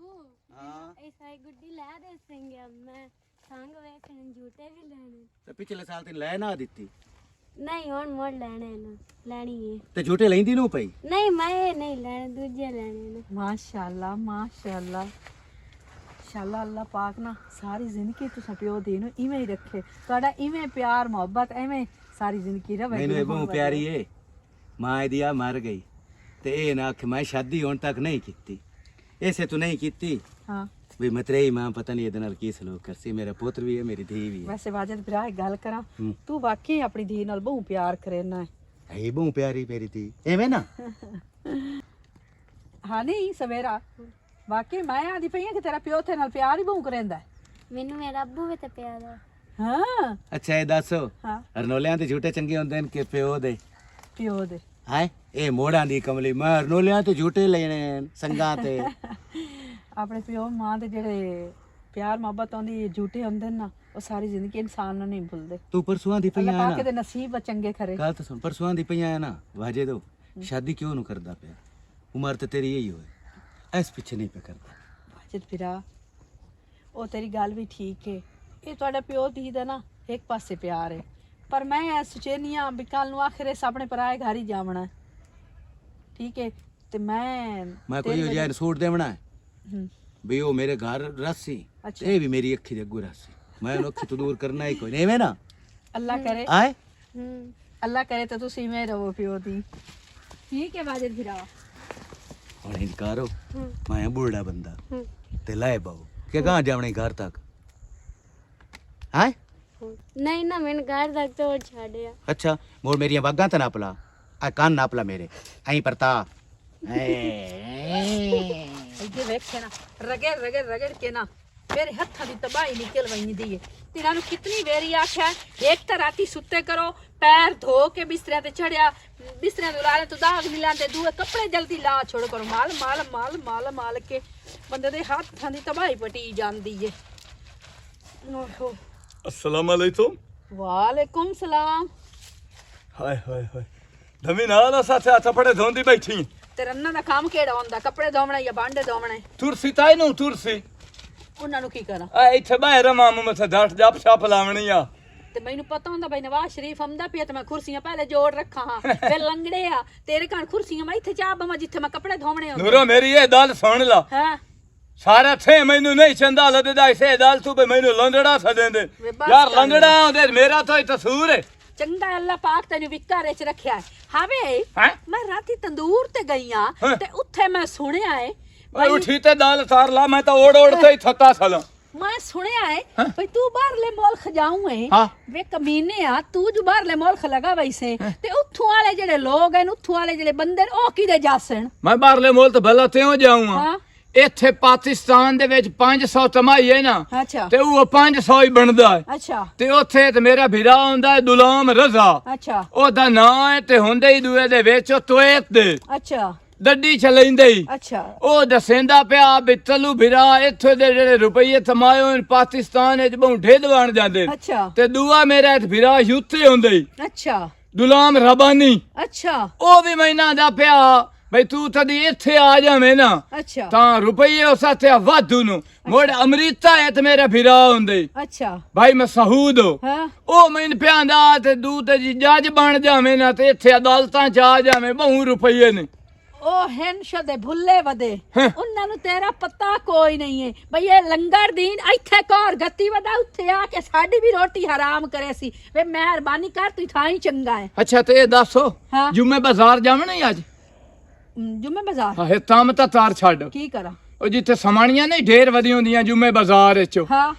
ਹਾਂ ऐसा गुड्डी ला दे संगे मैं संग वेखन झूठे भी लेने ਤੇ ਪਿਛਲੇ ਸਾਲ ਤੈਨੂੰ ਲੈ ਨਾ ਦਿੱਤੀ नहीं हुन मोड़ लेने ना लेनी है ਤੇ ਝੂਟੇ ਲੈਂਦੀ ਨੂੰ ਪਈ नहीं मैं नहीं लेने दूजे लेने ना ਮਾਸ਼ਾਅੱਲਾ ਮਾਸ਼ਾਅੱਲਾ ਮਾਸ਼ਾਅੱਲਾ ਅੱਲਾਹ ਪਾਕ ਨਾ ਸਾਰੀ ਜ਼ਿੰਦਗੀ ਤੁਸੀਂ ਪਿਓ ਦੀ ਨੂੰ ਇਵੇਂ ਹੀ ਰੱਖੇ ਤੁਹਾਡਾ ਇਵੇਂ ਪਿਆਰ ਮੁਹੱਬਤ ਐਵੇਂ ਸਾਰੀ ਜ਼ਿੰਦਗੀ ਰਵੇ ਮੈਨੂੰ ਇਹ ਬਹੁਤ ਪਿਆਰੀ ਏ ਮਾਂ ਇਹਦੀ ਆ ਮਰ ਗਈ ਤੇ ਇਹ ਨਾ ਕਿ ਮੈਂ ਸ਼ਾਦੀ ਹੁਣ ਤੱਕ ਨਹੀਂ ਕੀਤੀ ਐਸੇ ਤੂੰ ਨਹੀਂ ਕੀਤੀ ਹਾਂ ਵੀ ਮਤਰੇਈ ਮਾਂ ਪਤਾ ਨਹੀਂ ਇਹਦੇ ਨਾਲ ਕੀ ਸਲੂਕ ਕਰਸੀ ਮੇਰਾ ਪੁੱਤਰ ਵੀ ਹੈ ਮੇਰੀ ਧੀ ਵੀ ਹੈ ਵੈਸੇ ਵਾਜਦ ਭਰਾ ਇੱਕ ਗੱਲ ਕਰਾਂ ਤੂੰ ਵਾਕਈ ਆਪਣੀ ਧੀ ਨਾਲ ਬਹੁਤ ਪਿਆਰ ਕਰੇਨਾ ਹੈ ਇਹ ਬਹੁਤ ਪਿਆਰੀ ਮੇਰੀ ਧੀ ਐਵੇਂ ਨਾ ਹਾਂ ਨਹੀਂ ਸਵੇਰਾ ਵਾਕਈ ਮੈਂ ਆਦੀ ਪਈ ਕਿ ਤੇਰਾ ਪਿਓ ਤੇ ਨਾਲ ਪਿਆਰ ਹੀ ਬਹੁਤ ਕਰੇਂਦਾ मैनू मेरा अब्बू भी तो प्यार है ਹਾਂ ਅੱਛਾ ਇਹ ਦੱਸੋ ਹਾਂ ਅਰਨੋਲਿਆਂ ਦੇ ਝੂਟੇ ਚੰਗੇ ਹੁੰਦੇ ਨੇ ਕਿ ਪਿਓ ਦੇ ਪਿਓ ਦੇ ਹਾਏ ਇਹ ਮੋੜਾਂ ਦੀ ਕਮਲੀ ਮੈਂ ਅਰਨੋਲਿਆਂ ਤੇ ਝੂਟੇ ਲੈਣੇ ਸੰਗਾਂ ਤੇ ਆਪਣੇ ਪਿਓ ਮਾਂ ਦੇ ਜਿਹੜੇ ਪਿਆਰ ਮੁਹੱਬਤ ਆਉਂਦੀ ਝੂਠੇ ਹੁੰਦੇ ਨੇ ਨਾ ਉਹ ਸਾਰੀ ਜ਼ਿੰਦਗੀ ਇਨਸਾਨ ਨੂੰ ਨਹੀਂ ਭੁੱਲਦੇ ਤੂੰ ਪਰਸੋਂ ਦੀ ਅੱਲਾਹ ਪਈਆਂ ਪਾਕ ਨਾ ਦੇ ਨਸੀਬ ਚੰਗੇ ਖਰੇ ਗੱਲ ਤਾਂ ਸੁਣ ਪਰਸੋਂ ਦੀ ਪਈਆਂ ਨਾ ਵਾਜੇ ਦੋ ਸ਼ਾਦੀ ਕਿਉਂ ਨੂੰ ਕਰਦਾ ਪਿਆ ਉਮਰ ਤੇ ਤੇਰੀ ਇਹੀ ਹੋਏ ਇਸ ਪਿੱਛੇ ਨਹੀਂ ਪਿਆ ਕਰਦਾ ਵਾਜਦ ਭਰਾ ਉਹ ਤੇਰੀ ਗੱਲ ਵੀ ਠੀਕ ਹੈ ਇਹ ਤੁਹਾਡਾ ਪਿਓ ਦੀ ਦਾ ਨਾ ਇੱਕ ਪਾਸੇ ਪਿਆਰ ਹੈ ਪਰ ਮੈਂ ਇਹ ਸੋਚੇਨੀ ਆ ਵੀ ਕੱਲ ਨੂੰ ਆਖਰੇ ਆਪਣੇ ਪਰਾਏ ਘਰ ਹੀ ਜਾਵਣਾ ਠੀਕ ਹੈ ਤੇ ਮੈਂ ਕੋਈ ਹੋ ਜਾਏ ਸੂਟ ਦੇਵਣਾ ਹੂੰ ਵੀ ਉਹ ਮੇਰੇ ਘਰ ਰਸੀ ਅੱਛਾ। ਇਹ ਵੀ ਮੇਰੀ ਅੱਖੀ ਦੇ ਅੱਗੂ ਰਸੀ ਮੈਂ ਉਹਨੂੰ ਅੱਖੀ ਤੋਂ ਦੂਰ ਕਰਨਾ ਹੀ ਕੋਈ ਨਹੀਂ ਐਵੇਂ ਨਾ ਅੱਲਾ ਕਰੇ ਆਏ ਅੱਲਾ ਕਰੇ ਤਾਂ ਤੁਸੀਂ ਇਵੇਂ ਰਹੋ ਪਿਓ ਦੀ ਠੀਕ ਹੈ ਵਾਜਦ ਭਰਾ ਹੁਣ ਇਨਕਾਰ ਹੋ ਮੈਂ ਬੁੱਢਾ ਬੰਦਾ ਤੇ ਲਾਏ ਬਾਉ ਕਿ ਕਹਾਂ ਜਾਵਣੇ ਘਰ ਤੱਕ ਆਏ नहीं ना मैंने घर तक तो छा दिया ਅੱਛਾ ਮੋਰ ਮੇਰੀਆਂ ਵਾਗਾਂ ਤਾਂ ਨਾਪ ਲਾ ਆ ਕੰਨ ਨਾਪ ਲਾ ਮੇਰੇ ਐਂ ਪਰਤਾ ਇੱਥੇ ਵੇਖੇ ਨਾ ਰਗੜ ਕੇ ਨਾ ਮੇਰੇ ਹੱਥਾਂ ਦੀ ਤਬਾਹੀ ਨਿਕਲ ਵਈਂਦੀ ਏ ਤਿਨਾਂ ਨੂੰ ਕਿਤਨੀ ਵੇਰੀ ਆਖਿਆ ਇੱਕ ਤਾਂ ਰਾਤੀ ਸੁੱਤੇ ਕਰੋ ਪੈਰ ਧੋ ਕੇ ਬਿਸਤਰਿਆਂ ਤੇ ਚੜਿਆ ਬਿਸਤਰਿਆਂ ਦੇ ਉਲਾਰੇ ਤੋਂ ਦਾਗ ਨਹੀਂ ਲਾਂਦੇ ਦੂਏ ਕੱਪੜੇ ਜਲਦੀ ਲਾ ਛੋੜ ਕਰੋ ਮਾਲ ਕੇ ਬੰਦੇ ਦੇ ਹੱਥਾਂ ਦੀ ਤਬਾਹੀ ਪਟੀ ਜਾਂਦੀ ਏ ਓਹੋ अस्सलाम वालेकुम ਵਾਲੇਕੁਮ ਸਲਾਮ हाय हाय हाय धमी नाल साथे हथ फड़े धोंदी बैठी ਤੇ ਰੰਨਾਂ ਦਾ ਕੰਮ ਕਿਹੜਾ ਹੁੰਦਾ ਕੱਪੜੇ ਧੋਵਣਾ ਜਾਂ ਭਾਂਡੇ ਧੋਵਣੇ तुरसी ताई नु तुरसी ਉਹਨਾਂ ਨੂੰ ਕੀ ਕਰਾਂ आ इथे बाहर मामू मथे डाट जप छाप लावनी आ ਤੇ ਮੈਨੂੰ ਪਤਾ ਹੁੰਦਾ ਬਈ ਨਵਾਜ਼ ਸ਼ਰੀਫ ਆਉਂਦਾ ਪਿਆ ਤੇ ਮੈਂ ਕੁਰਸੀਆਂ ਪਹਿਲੇ ਜੋੜ ਰੱਖਾਂ ਹਾਂ ਫਿਰ ਲੰਗੜੇ ਆ ਤੇਰੇ ਘਰ ਕੁਰਸੀਆਂ ਮੈਂ ਇੱਥੇ ਚਾਹ ਬਵਾਂ ਜਿੱਥੇ ਮੈਂ ਕੱਪੜੇ ਧੋਵਣੇ ਹੁੰਦੇ नूरो मेरी ये दाल सुन ला ਹਾਂ सारा थे मैनू नहीं चंदा लददा इसे दाल तू बे मैनू लंदड़ा सदेंदे वे बस यार कर लंदड़ा ओदे मेरा तो तसूर है ਚੰਗਾ ਅੱਲਾ ਪਾਕ ਤੈਨੂੰ ਵਿਕਾਰੇ ਚ ਰੱਖਿਆ ਹਾਵੇ हैं ਮੈਂ ਰਾਤੀ ਤੰਦੂਰ ਤੇ ਗਈ ਆ ਹਾਂ। ਤੇ ਉੱਥੇ ਮੈਂ ਸੁਣਿਆ ਏ ओए उठी ते दाल सार ला मैं तो ओड़ ओड़ ते ही थता सला ਮੈਂ ਸੁਣਿਆ ਏ ਹਾਂ। ਭਈ ਤੂੰ ਬਾਹਰਲੇ ਮੁਲਕ ਜਾਉਂ ਏ ਹਾਂ। ਵੇ ਕਮੀਨੇ ਆ ਤੂੰ ਜੋ ਬਾਹਰਲੇ ਮੁਲਕ ਲਗਾ ਵੈਸੇ ਤੇ ਉੱਥੋਂ ਵਾਲੇ ਜਿਹੜੇ ਲੋਕ ਹਨ ਉੱਥੋਂ ਵਾਲੇ ਜਿਹੜੇ ਬੰਦੇ ਨੇ ਉਹ ਕਿਹਦੇ ਜਾਸਣ मैं बाहरले मोल तो भला त्यों जाऊं ਹਾਂ ਇੱਥੇ ਪਾਕਿਸਤਾਨ ਦੇ ਵਿੱਚ 500 ਕਮਾਈ ਹੈ ਨਾ ਅੱਛਾ ਤੇ ਉਹ 500 ਹੀ ਬਣਦਾ ਹੈ ਅੱਛਾ ਤੇ ਉੱਥੇ ਤੇ ਮੇਰਾ ਭਰਾ ਹੁੰਦਾ ਹੈ ਗੁਲਾਮ ਰਜ਼ਾ ਅੱਛਾ ਉਹਦਾ ਨਾਂ ਹੈ ਤੇ ਹੁੰਦੇ ਹੀ ਦੂਏ ਦੇ ਵਿੱਚ ਉਹ ਤੋਇਤ ਦੇ ਅੱਛਾ ਡੱਡੀ ਚਲਾਉਂਦੇ ਹੀ ਅੱਛਾ ਉਹ ਦੱਸੇਂਦਾ ਪਿਆ ਵੀ ਚਲੂ ਭਰਾ ਇੱਥੇ ਦੇ ਜਿਹੜੇ ਰੁਪਈਏ ਥਮਾਇਓ ਪਾਕਿਸਤਾਨ ਵਿੱਚ ਬੌਂਠੇ ਦਵਾਣ ਜਾਂਦੇ ਅੱਛਾ ਤੇ ਦੂਆ ਮੇਰਾ ਭਰਾ ਯੂਥੇ ਹੁੰਦੇ ਹੀ ਅੱਛਾ ਗੁਲਾਮ ਰਬਾਨੀ ਅੱਛਾ ਉਹ ਵੀ ਮੈਨਾਂ ਦਾ ਪਿਆ ਬਈ ਤੂੰ ਤਦੀ ਇੱਥੇ ਆ ਜਾਵੇਂ ਨਾ ਅੱਛਾ ਤਾਂ ਰੁਪਈਏ ਉਸ ਸਾਥੇ ਵਾਧੂ ਨੂੰ ਮੋੜ ਅਮਰੀਕਾ ਹੈ ਤੇ ਮੇਰਾ ਭਰਾ ਹੁੰਦੇ ਅੱਛਾ ਭਾਈ ਮੈਂ ਸਹੂਦ ਹਾਂ ਉਹ ਮੈਨੂੰ ਪਿਆਂਦਾ ਤੇ ਦੂ ਤੇ ਜੀ ਜੱਜ ਬਣ ਜਾਵੇਂ ਨਾ ਤੇ ਇੱਥੇ ਅਦਾਲਤਾਂ ਚ ਆ ਜਾਵੇਂ ਬਹੁ ਰੁਪਈਏ ਨੇ ਉਹ ਹੈਨਸ਼ ਦੇ ਭੁੱਲੇ ਵਦੇ ਹੈਂ। ਉਹਨਾਂ ਨੂੰ ਤੇਰਾ ਪਤਾ ਕੋਈ ਨਹੀਂ ਹੈ ਬਈ ਇਹ ਲੰਗਰ ਦੀਨ ਇੱਥੇ ਘਰ ਗੱਤੀ ਵਦਾ ਉੱਥੇ ਆ ਕੇ ਸਾਡੀ ਵੀ ਰੋਟੀ ਹਰਾਮ ਕਰੇ ਸੀ ਵੇ ਮਿਹਰਬਾਨੀ ਕਰ ਤੂੰ ਥਾਂ ਹੀ ਚੰਗਾ ਹੈ ਅੱਛਾ ਤੇ ਇਹ ਦੱਸੋ ਹਾਂ। ਜੁਮੇ ਬਾਜ਼ਾਰ ਜਾਵਣਾ ਹੀ ਅੱਜ ਜੁਮੇ ਬਾਜ਼ਾਰ ਹਾਂ ਤਾਂ ਤਾਂ ਤਾਰ ਛੱਡ ਕੀ ਕਰਾਂ ਉਹ ਜਿੱਥੇ ਸਮਾਣੀਆਂ ਨਹੀਂ ਢੇਰ ਵਧੀ ਹੁੰਦੀਆਂ ਜੁਮੇ ਬਾਜ਼ਾਰ ਵਿੱਚ ਹਾਂ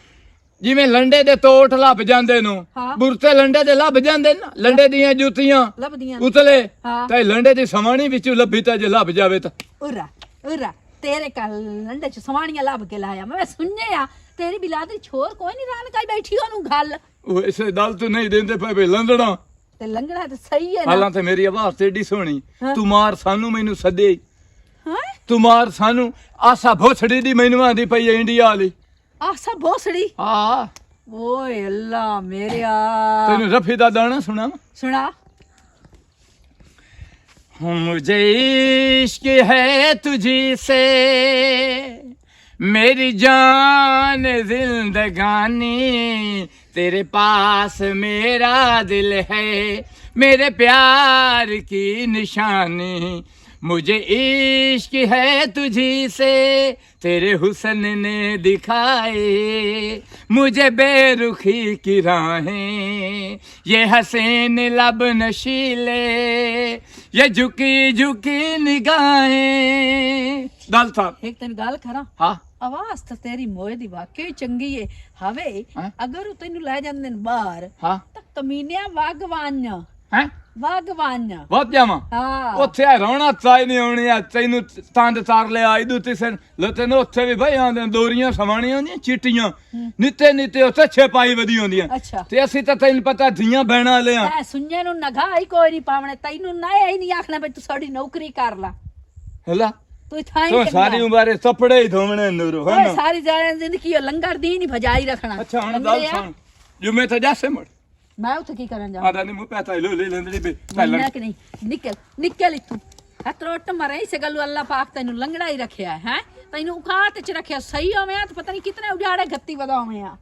ਜਿਵੇਂ ਲੰਡੇ ਦੇ ਤੋਟ ਲੱਭ ਜਾਂਦੇ ਨੂੰ ਹਾਂ। ਬੁਰਤੇ ਲੰਡੇ ਦੇ ਲੱਭ ਜਾਂਦੇ ਨਾ ਲੰਡੇ ਦੀਆਂ ਜੁੱਤੀਆਂ ਲੱਭਦੀਆਂ ਉਤਲੇ ਹਾਂ। ਤੇ ਲੰਡੇ ਦੀ ਸਮਾਣੀ ਵਿੱਚੋਂ ਲੱਭੀ ਤਾਂ ਜੇ ਲੱਭ ਜਾਵੇ ਤਾਂ ਉਰਾ ਤੇਰੇ ਕੱਲ ਲੰਡੇ ਚ ਸਵਾਣੀਆਂ ਲੱਭ ਕੇ ਲਾਇਆ ਮੈਂ ਸੁਣਿਆ ਤੇਰੀ ਬਿਲਾਦਰੀ ਛੋਰ ਕੋਈ ਨਹੀਂ ਰਾਨ ਕਾਈ ਬੈਠੀ ਉਹਨੂੰ ਗੱਲ ਉਹ ਇਸੇ ਦਲ ਤੋਂ ਨਹੀਂ ਦਿੰਦੇ ਪਏ ਵੀ ਲੰਦੜਾ ਤੇ ਲੰਗੜਾ ਤੇ ਸਹੀ ਹੈ ਨਾ ਹਾਲਾਂ ਤੇ ਮੇਰੀ ਆਵਾਜ਼ ਤੇ ਏਡੀ ਸੋਹਣੀ ਤੂੰ ਮਾਰ ਸਾਨੂੰ ਮੈਨੂੰ ਸੱਦੇ ਹਾਂ ਤੂੰ ਮਾਰ ਸਾਨੂੰ ਆਸਾ ਭੋਸੜੀ ਦੀ ਮੈਨੂੰ ਆਂਦੀ ਪਈ ਹੈ ਇੰਡੀਆ ਵਾਲੀ ਆਸਾ ਭੋਸੜੀ ਆ ਓਏ ਅੱਲਾ ਮੇਰਿਆ ਤੈਨੂੰ ਰਫੀ ਦਾ ਦਾਣਾ ਸੁਣਾ ਸੁਣਾ मुझे इश्क है तुझी से मेरी जान जिंदगानी तेरे पास मेरा दिल है, मेरे प्यार की निशानी मुझे इश्क है तुझी से, तेरे हुस्न ने दिखाए मुझे बेरुखी की राहें, ये हसीन लब नशीले, ये झुकी झुकी निगाहें। गल था एक तेन गल करा, हाँ आवाज ਤਾਂ ਤੇਰੀ ਮੋਏ ਦੀ ਵਾਕਈ ਚੰਗੀ ਏ ਹਵੇ ਹੈਂ? ਅਗਰ ਉਹ ਤੈਨੂੰ ਲੈ ਜਾਂਦੇ ਨੇ ਬਾਹਰ ਹਾਂ ਤਾਂ ਕਮੀਨਿਆ ਵਾਗਵਾਨ ਹੈ ਵਾਗਵਾਨ ਬਹੁਤ ਜਾਵਾਂ ਹਾਂ ਉੱਥੇ ਆ ਰੌਣਾ ਚਾਈ ਨਹੀਂ ਆਉਣੀ ਆ ਤੈਨੂੰ ਤੰਦ ਤਾਰ ਲਿਆ ਇਦੂ ਤੇ ਲਤੇ ਨੂੰ ਉੱਥੇ ਵੀ ਬਈ ਆਂਦੇ ਦੋਰੀਆਂ ਸਵਾਣੀਆਂ ਹੁੰਦੀਆਂ ਚਿੱਟੀਆਂ ਨਿੱਤੇ ਨਿੱਤੇ ਉੱਥੇ ਛੇਪਾਈ ਵਧੀ ਹੁੰਦੀਆਂ ਅੱਛਾ ਤੇ ਅਸੀਂ ਤਾਂ ਤੈਨੂੰ ਪਤਾ ਧੀਆਂ ਬਹਿਣਾ ਵਾਲੇ ਆ ਐ ਸੁਣਨੇ ਨੂੰ ਨਗਾ ਹੀ ਕੋਈ ਨਹੀਂ ਪਾਵਣੇ ਤੈਨੂੰ ਨਾ ਹੀ ਨਹੀਂ ਆਖਣਾ ਵੀ ਤੂੰ ਸਾਡੀ ਨੌਕਰੀ ਕਰ ਲਾ ਹਲਾ ਤੂੰ ਥਾਂ ਤੂੰ ਸਾਰੀ ਉਮਰ ਸਪੜੇ ਹੀ ਧੋਵਣੇ ਨੂਰ ਹੈ ਨਾ ਸਾਰੀ ਜ਼ਿੰਦਗੀ ਉਹ ਲੰਗਰ ਦੀ ਨਹੀਂ ਭਜਾਈ ਰੱਖਣਾ ਅੱਛਾ ਹੁਣ ਗੱਲ ਸੁਣ ਜੁਮੇ ਤਾਂ ਜਾਸੇ ਮੁੜ ਮੈਂ ਉੱਥੇ ਕੀ ਕਰਨ ਜਾ ਆਦਾ ਨਹੀਂ ਮੂੰ ਪੈਸਾ ਲੈ ਲੈ ਲੈਂਦੀ ਬੇ ਮੈਂ ਕਿ ਨਹੀਂ ਨਿਕਲ ਇੱਥੋਂ ਹਤਰੋਟ ਮਰੇ ਇਸੇ ਗੱਲੂ ਅੱਲਾ ਪਾਕ ਤੈਨੂੰ ਲੰਗੜਾ ਹੀ ਰੱਖਿਆ ਹੈ ਤੈਨੂੰ ਉਖਾਤ ਚ ਰੱਖਿਆ ਸਹੀ ਹੋਵੇਂ ਆ ਤੇ ਪਤਾ ਨਹੀਂ ਕਿਤਨੇ ਉਜਾੜੇ ਗੱਤੀ ਵਧਾਵੇਂ ਆ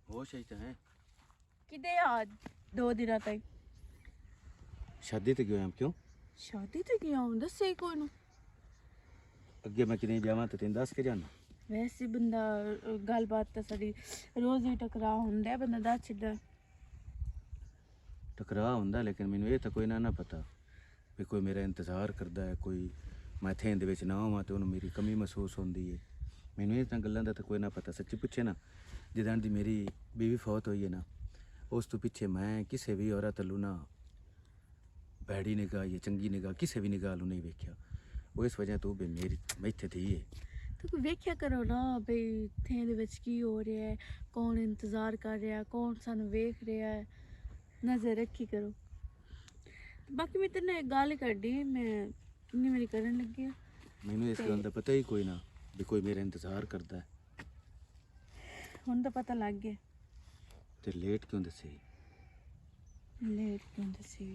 होश ही तो है। ਕਿਤੇ ਆ 2 ਦਿਨਾਂ ਤੱਕ शादी ते गए हम क्यों ਸ਼ਾਦੀ ਤੇ ਗਿਆ ਹੁੰਦਾ ਸੇ ਕੋਈ ਨੂੰ अगे मैं कितने जावा तो तेन दस के जाना ਵੈਸੇ ਬੰਦਾ ਗੱਲਬਾਤ ਤਾਂ ਸਾਡੀ ਰੋਜ਼ ਹੀ ਟਕਰਾ ਹੁੰਦਾ ਹੈ, ਬੰਦਾ ਦੱਸ ਛੱਡਦਾ टकरा हुंदा लेकिन मैनू ये तो कोई ना पता भी कोई मेरा इंतज़ार करता है, कोई मैं इत्थे इंदे विच ना होवां तो उन्हें मेरी कमी महसूस होंदी है। मैनू ये गल्लां दा तो कोई ना पता। सच्ची पुछे ना जिदन दी मेरी बीवी फौत हुई है ना उस तो पिछे मैं किसी भी औरत अल्लू ना भैड़ी निगाह या चंगी निगाह किसी भी निगाह अल्लू नहीं वेख्या। वो इस वजह तो भी मेरी मैं इत्थे थी है तो कोई ਵੇਖਿਆ ਕਰੋ ਨਾ ਬਈ ਥੇ ਦੇ ਵਿੱਚ ਕੀ ਹੋ ਰਿਹਾ ਹੈ, ਕੌਣ ਇੰਤਜ਼ਾਰ ਕਰ ਰਿਹਾ, ਕੌਣ ਸਾਨੂੰ ਵੇਖ ਰਿਹਾ ਹੈ, ਨਜ਼ਰ ਰੱਖੀ ਕਰੋ। ਬਾਕੀ ਮੈਂ ਤੇਰੇ ਨਾਲ ਇੱਕ ਗੱਲ ਕਰਦੀ, ਮੈਂ ਕਿੰਨੀ ਵਾਰੀ ਕਰਨ ਲੱਗੀ ਆ। मैनू इस गल दा पता ही कोई ना भी कोई मेरा इंतज़ार करता है। ਹੁਣ ਤਾਂ ਪਤਾ ਲੱਗ ਗਿਆ। ते लेट क्यों दसे ਲੇਟ ਕਿਉਂ ਦੱਸੀ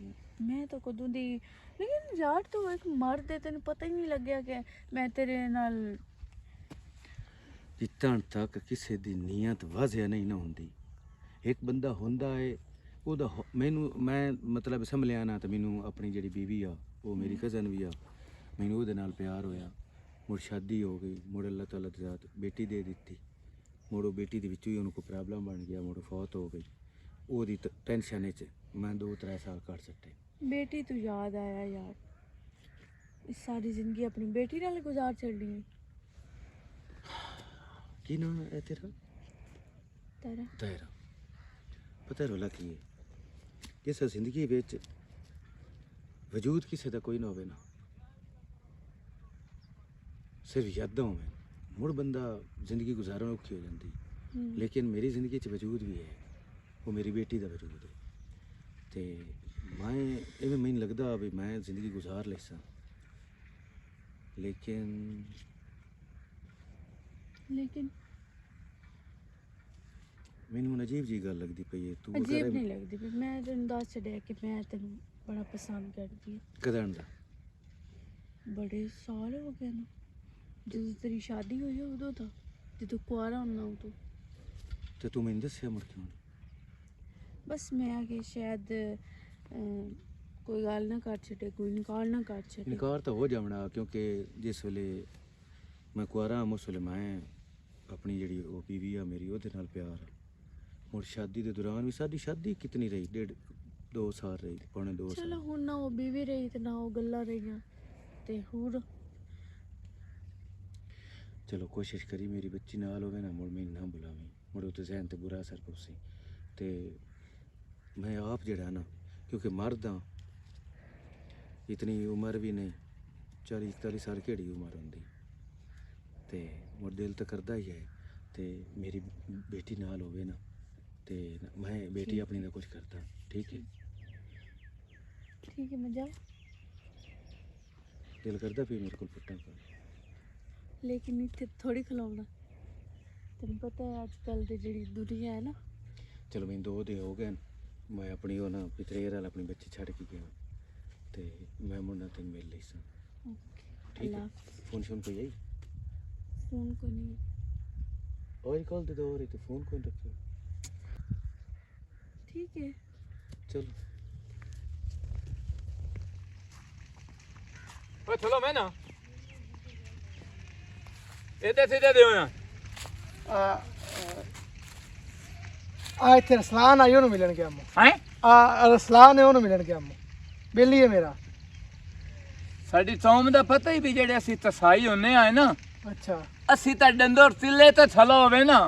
ਮੈਂ ਤਾਂ ਕਦੋਂ ਦੀ, ਲੇਕਿਨ ਯਾਰ ਤੂੰ ਇੱਕ ਮਰਦ ਹੈ, ਤੈਨੂੰ ਪਤਾ ਹੀ ਨਹੀਂ ਲੱਗਿਆ ਕਿ ਮੈਂ ਤੇਰੇ ਨਾਲ ਜਿੱਤਣ ਤੱਕ ਕਿਸੇ ਦੀ ਨੀਅਤ ਵਾਜ਼ਿਆ ਨਹੀਂ ਨਾ ਹੁੰਦੀ। ਇੱਕ ਬੰਦਾ ਹੁੰਦਾ ਹੈ ਉਹਦਾ ਮੈਨੂੰ ਮੈਂ ਮਤਲਬ ਸੰਭਲਿਆ ਨਾ, ਤਾਂ ਮੈਨੂੰ ਆਪਣੀ ਜਿਹੜੀ ਬੀਵੀ ਆ ਉਹ ਮੇਰੀ ਕਜ਼ਨ ਵੀ ਆ, ਮੈਨੂੰ ਉਹਦੇ ਨਾਲ ਪਿਆਰ ਹੋਇਆ, ਮੁੜ ਸ਼ਾਦੀ ਹੋ ਗਈ, ਮੁੜ ਅੱਲਾਹ ਤਾਲਾ ਦੀ ਜ਼ਾਤ ਬੇਟੀ ਦੇ ਦਿੱਤੀ, ਮੁੜ ਉਹ ਬੇਟੀ ਦੇ ਵਿੱਚੋਂ ਹੀ ਉਹਨੂੰ ਕੋਈ ਪ੍ਰੋਬਲਮ ਬਣ ਗਿਆ, ਮੁੜ ਫੌਤ ਹੋ ਗਈ। ਉਹਦੀ ਟੈਨਸ਼ਨ ਵਿੱਚ ਮੈਂ 2-3 ਸਾਲ ਕੱਢ ਸੱਟੇ। ਬੇਟੀ ਤੋਂ ਯਾਦ ਆਇਆ ਯਾਰ, ਇਸ ਸਾਰੀ ਜ਼ਿੰਦਗੀ ਆਪਣੀ ਬੇਟੀ ਨਾਲ ਗੁਜ਼ਾਰ ਛੱਡਣੀ ਹੈ। ਕੀ ਨਾਮ ਹੈ ਤੇਰਾ? ਤੇਰਾ ਤੇਰਾ ਪਤਾ ਰੋਲਾ ਕੀ ਹੈ? ਜਿਸ ਜ਼ਿੰਦਗੀ ਵਿੱਚ ਵਜੂਦ ਕਿਸੇ ਦਾ ਕੋਈ ਨਾ ਹੋਵੇ ਨਾ, ਸਿਰਫ ਯਾਦਾਂ ਹੋਵੇ, ਮੁੜ ਬੰਦਾ ਜ਼ਿੰਦਗੀ ਗੁਜ਼ਾਰਨ ਔਖੀ ਹੋ ਜਾਂਦੀ। ਲੇਕਿਨ ਮੇਰੀ ਜ਼ਿੰਦਗੀ 'ਚ ਵਜੂਦ ਵੀ ਹੈ, ਉਹ ਮੇਰੀ ਬੇਟੀ ਦਾ ਵਜੂਦ ਹੈ। ਤੇ ਮੈਂ ਇਵੇਂ ਮੈਨੂੰ ਲੱਗਦਾ ਵੀ ਮੈਂ ਜ਼ਿੰਦਗੀ ਗੁਜ਼ਾਰ ਲਈ ਸਾਂ, ਲੇਕਿਨ ਮੈਨੂੰ ਹੁਣ ਅਜੀਬ ਜੀ ਗੱਲ ਲੱਗਦੀ ਪਈ ਹੈ। ਤੂੰ ਅਜੀਬ ਨਹੀਂ ਲੱਗਦੀ ਵੀ ਮੈਂ ਤੈਨੂੰ ਦੱਸ ਛੱਡਿਆ ਕਿ ਮੈਂ ਤੈਨੂੰ ਬੜਾ ਪਸੰਦ ਕਰਦੀ ਹਾਂ। ਕਦੋਂ ਦਾ? ਬੜੇ ਸਾਲ ਹੋ ਗਏ ਨੇ, ਜਦੋਂ ਤੇਰੀ ਸ਼ਾਦੀ ਹੋਈ ਉਦੋਂ ਤਾਂ, ਜਦੋਂ ਕੁਆਰਾ ਹੁੰਦਾ ਉਦੋਂ। ਤੇ ਤੂੰ ਮੈਨੂੰ ਦੱਸਿਆ ਮੁੜ ਕਿਉਂ? ਬਸ ਮੈਂ ਆ ਕੇ ਸ਼ਾਇਦ ਕੋਈ ਗੱਲ ਨਾ ਕਰ ਛੱਡੇ, ਕੋਈ ਨਿਕਾਲ ਨਾ ਕਰ ਛੱਡੇ। ਇਨਕਾਰ ਤਾਂ ਹੋ ਜਾਵਣਾ, ਕਿਉਂਕਿ ਜਿਸ ਵੇਲੇ ਮੈਂ ਕੁਆਰਾ ਉਸ ਵੇਲੇ ਮੈਂ ਆਪਣੀ ਜਿਹੜੀ ਉਹ ਬੀਵੀ ਆ ਮੇਰੀ ਉਹਦੇ ਨਾਲ ਪਿਆਰ। ਮੁੜ ਸ਼ਾਦੀ ਦੇ ਦੌਰਾਨ ਵੀ ਸਾਡੀ ਸ਼ਾਦੀ ਕਿਤਨੀ ਰਹੀ, 1.5-2 ਸਾਲ ਰਹੀ, ਪੌਣੇ 2 ਸਾਲ। ਚਲੋ ਹੁਣ ਨਾ ਉਹ ਬੀਵੀ ਰਹੀ ਤੇ ਨਾ ਉਹ ਗੱਲਾਂ ਰਹੀਆਂ, ਤੇ ਹੋਰ ਚਲੋ ਕੋਸ਼ਿਸ਼ ਕਰੀ ਮੇਰੀ ਬੱਚੀ ਨਾਲ ਹੋਵੇ ਨਾ, ਮੁੜ ਮੈਨੂੰ ਨਾ ਬੁਲਾਵੀਂ, ਮੁੜ ਉਹ ਤੇ ਜ਼ਹਿਨ ਤੇ ਬੁਰਾ ਅਸਰ ਪਊਸੀ। ਤੇ ਮੈਂ ਆਪ ਜਿਹੜਾ ਨਾ, ਕਿਉਂਕਿ ਮਰਦ ਹਾਂ, ਇਤਨੀ ਉਮਰ ਵੀ ਨਹੀਂ, 40-41 ਸਾਲ ਕਿਹੜੀ ਉਮਰ ਹੁੰਦੀ, ਤੇ ਮੁੜ ਦਿਲ ਤਾਂ ਕਰਦਾ ਹੀ ਹੈ। ਤੇ ਮੇਰੀ ਬੇਟੀ ਨਾਲ ਹੋਵੇ ਨਾ, ਤੇ ਮੈਂ ਬੇਟੀ ਆਪਣੀ ਦਾ ਕੁਝ ਕਰਦਾ। ਠੀਕ ਹੈ? ਠੀਕ ਹੈ, ਮੈਂ ਜਾ, ਦਿਲ ਕਰਦਾ ਵੀ ਮੇਰੇ ਕੋਲ ਪੁੱਟਾਂ ਕਰ, ਲੇਕਿਨ ਇੱਥੇ ਥੋੜੀ ਖਲਾਉਣਾ। ਤੈਨੂੰ ਪਤਾ ਹੈ ਅੱਜ ਕੱਲ੍ਹ ਦੀ ਜਿਹੜੀ ਦੁਨੀਆ ਹੈ ਨਾ। ਚਲੋ ਮੈਨੂੰ 2 ਦੇ ਹੋ ਗਏ, ਮੈਂ ਆਪਣੀ ਉਹ ਨਾ ਪਿਤਰੇਰ ਵਾਲਾ ਆਪਣੀ ਬੱਚੀ ਛੱਡ ਕੇ ਗਿਆ ਤੇ ਮੈਂ ਮੁੰਡਾ ਤੇ ਮਿਲ ਲਈ ਸਾਂ ਠੀਕ ਅੱਲਾ ਹੈ ਫੋਨ ਸ਼ੋਨ ਕੋਈ ਆਈ ਫੋਨ ਕੋ ਨਹੀਂ और कॉल दे दो और तो फोन कौन रखे ਠੀਕ ਹੈ चलो ਓ ਚਲੋ ਮੈਂ ਨਾ ਇਹਦੇ ਸਿੱਧੇ ਦਿਓ ਆ ਆ ਇੱਥੇ ਰਸਲਾਨ ਆਈ ਉਹਨੂੰ ਮਿਲਣ ਗਿਆ ਮੈਂ ਹੈ ਆ ਰਸਲਾਨ ਹੈ ਉਹਨੂੰ ਮਿਲਣ ਗਿਆ ਮੈਂ ਬੇਲੀ ਹੈ ਮੇਰਾ ਸਾਡੀ ਕੌਮ ਦਾ ਪਤਾ ਹੀ ਵੀ ਜਿਹੜੇ ਅਸੀਂ ਤਸਾਈ ਹੁੰਨੇ ਆਏ ਨਾ ਅੱਛਾ ਅਸੀਂ ਤਾਂ ਡੰਦੋਰ ਤਿੱਲੇ ਤੇ ਥਲੋ ਹੋਵੇ ਨਾ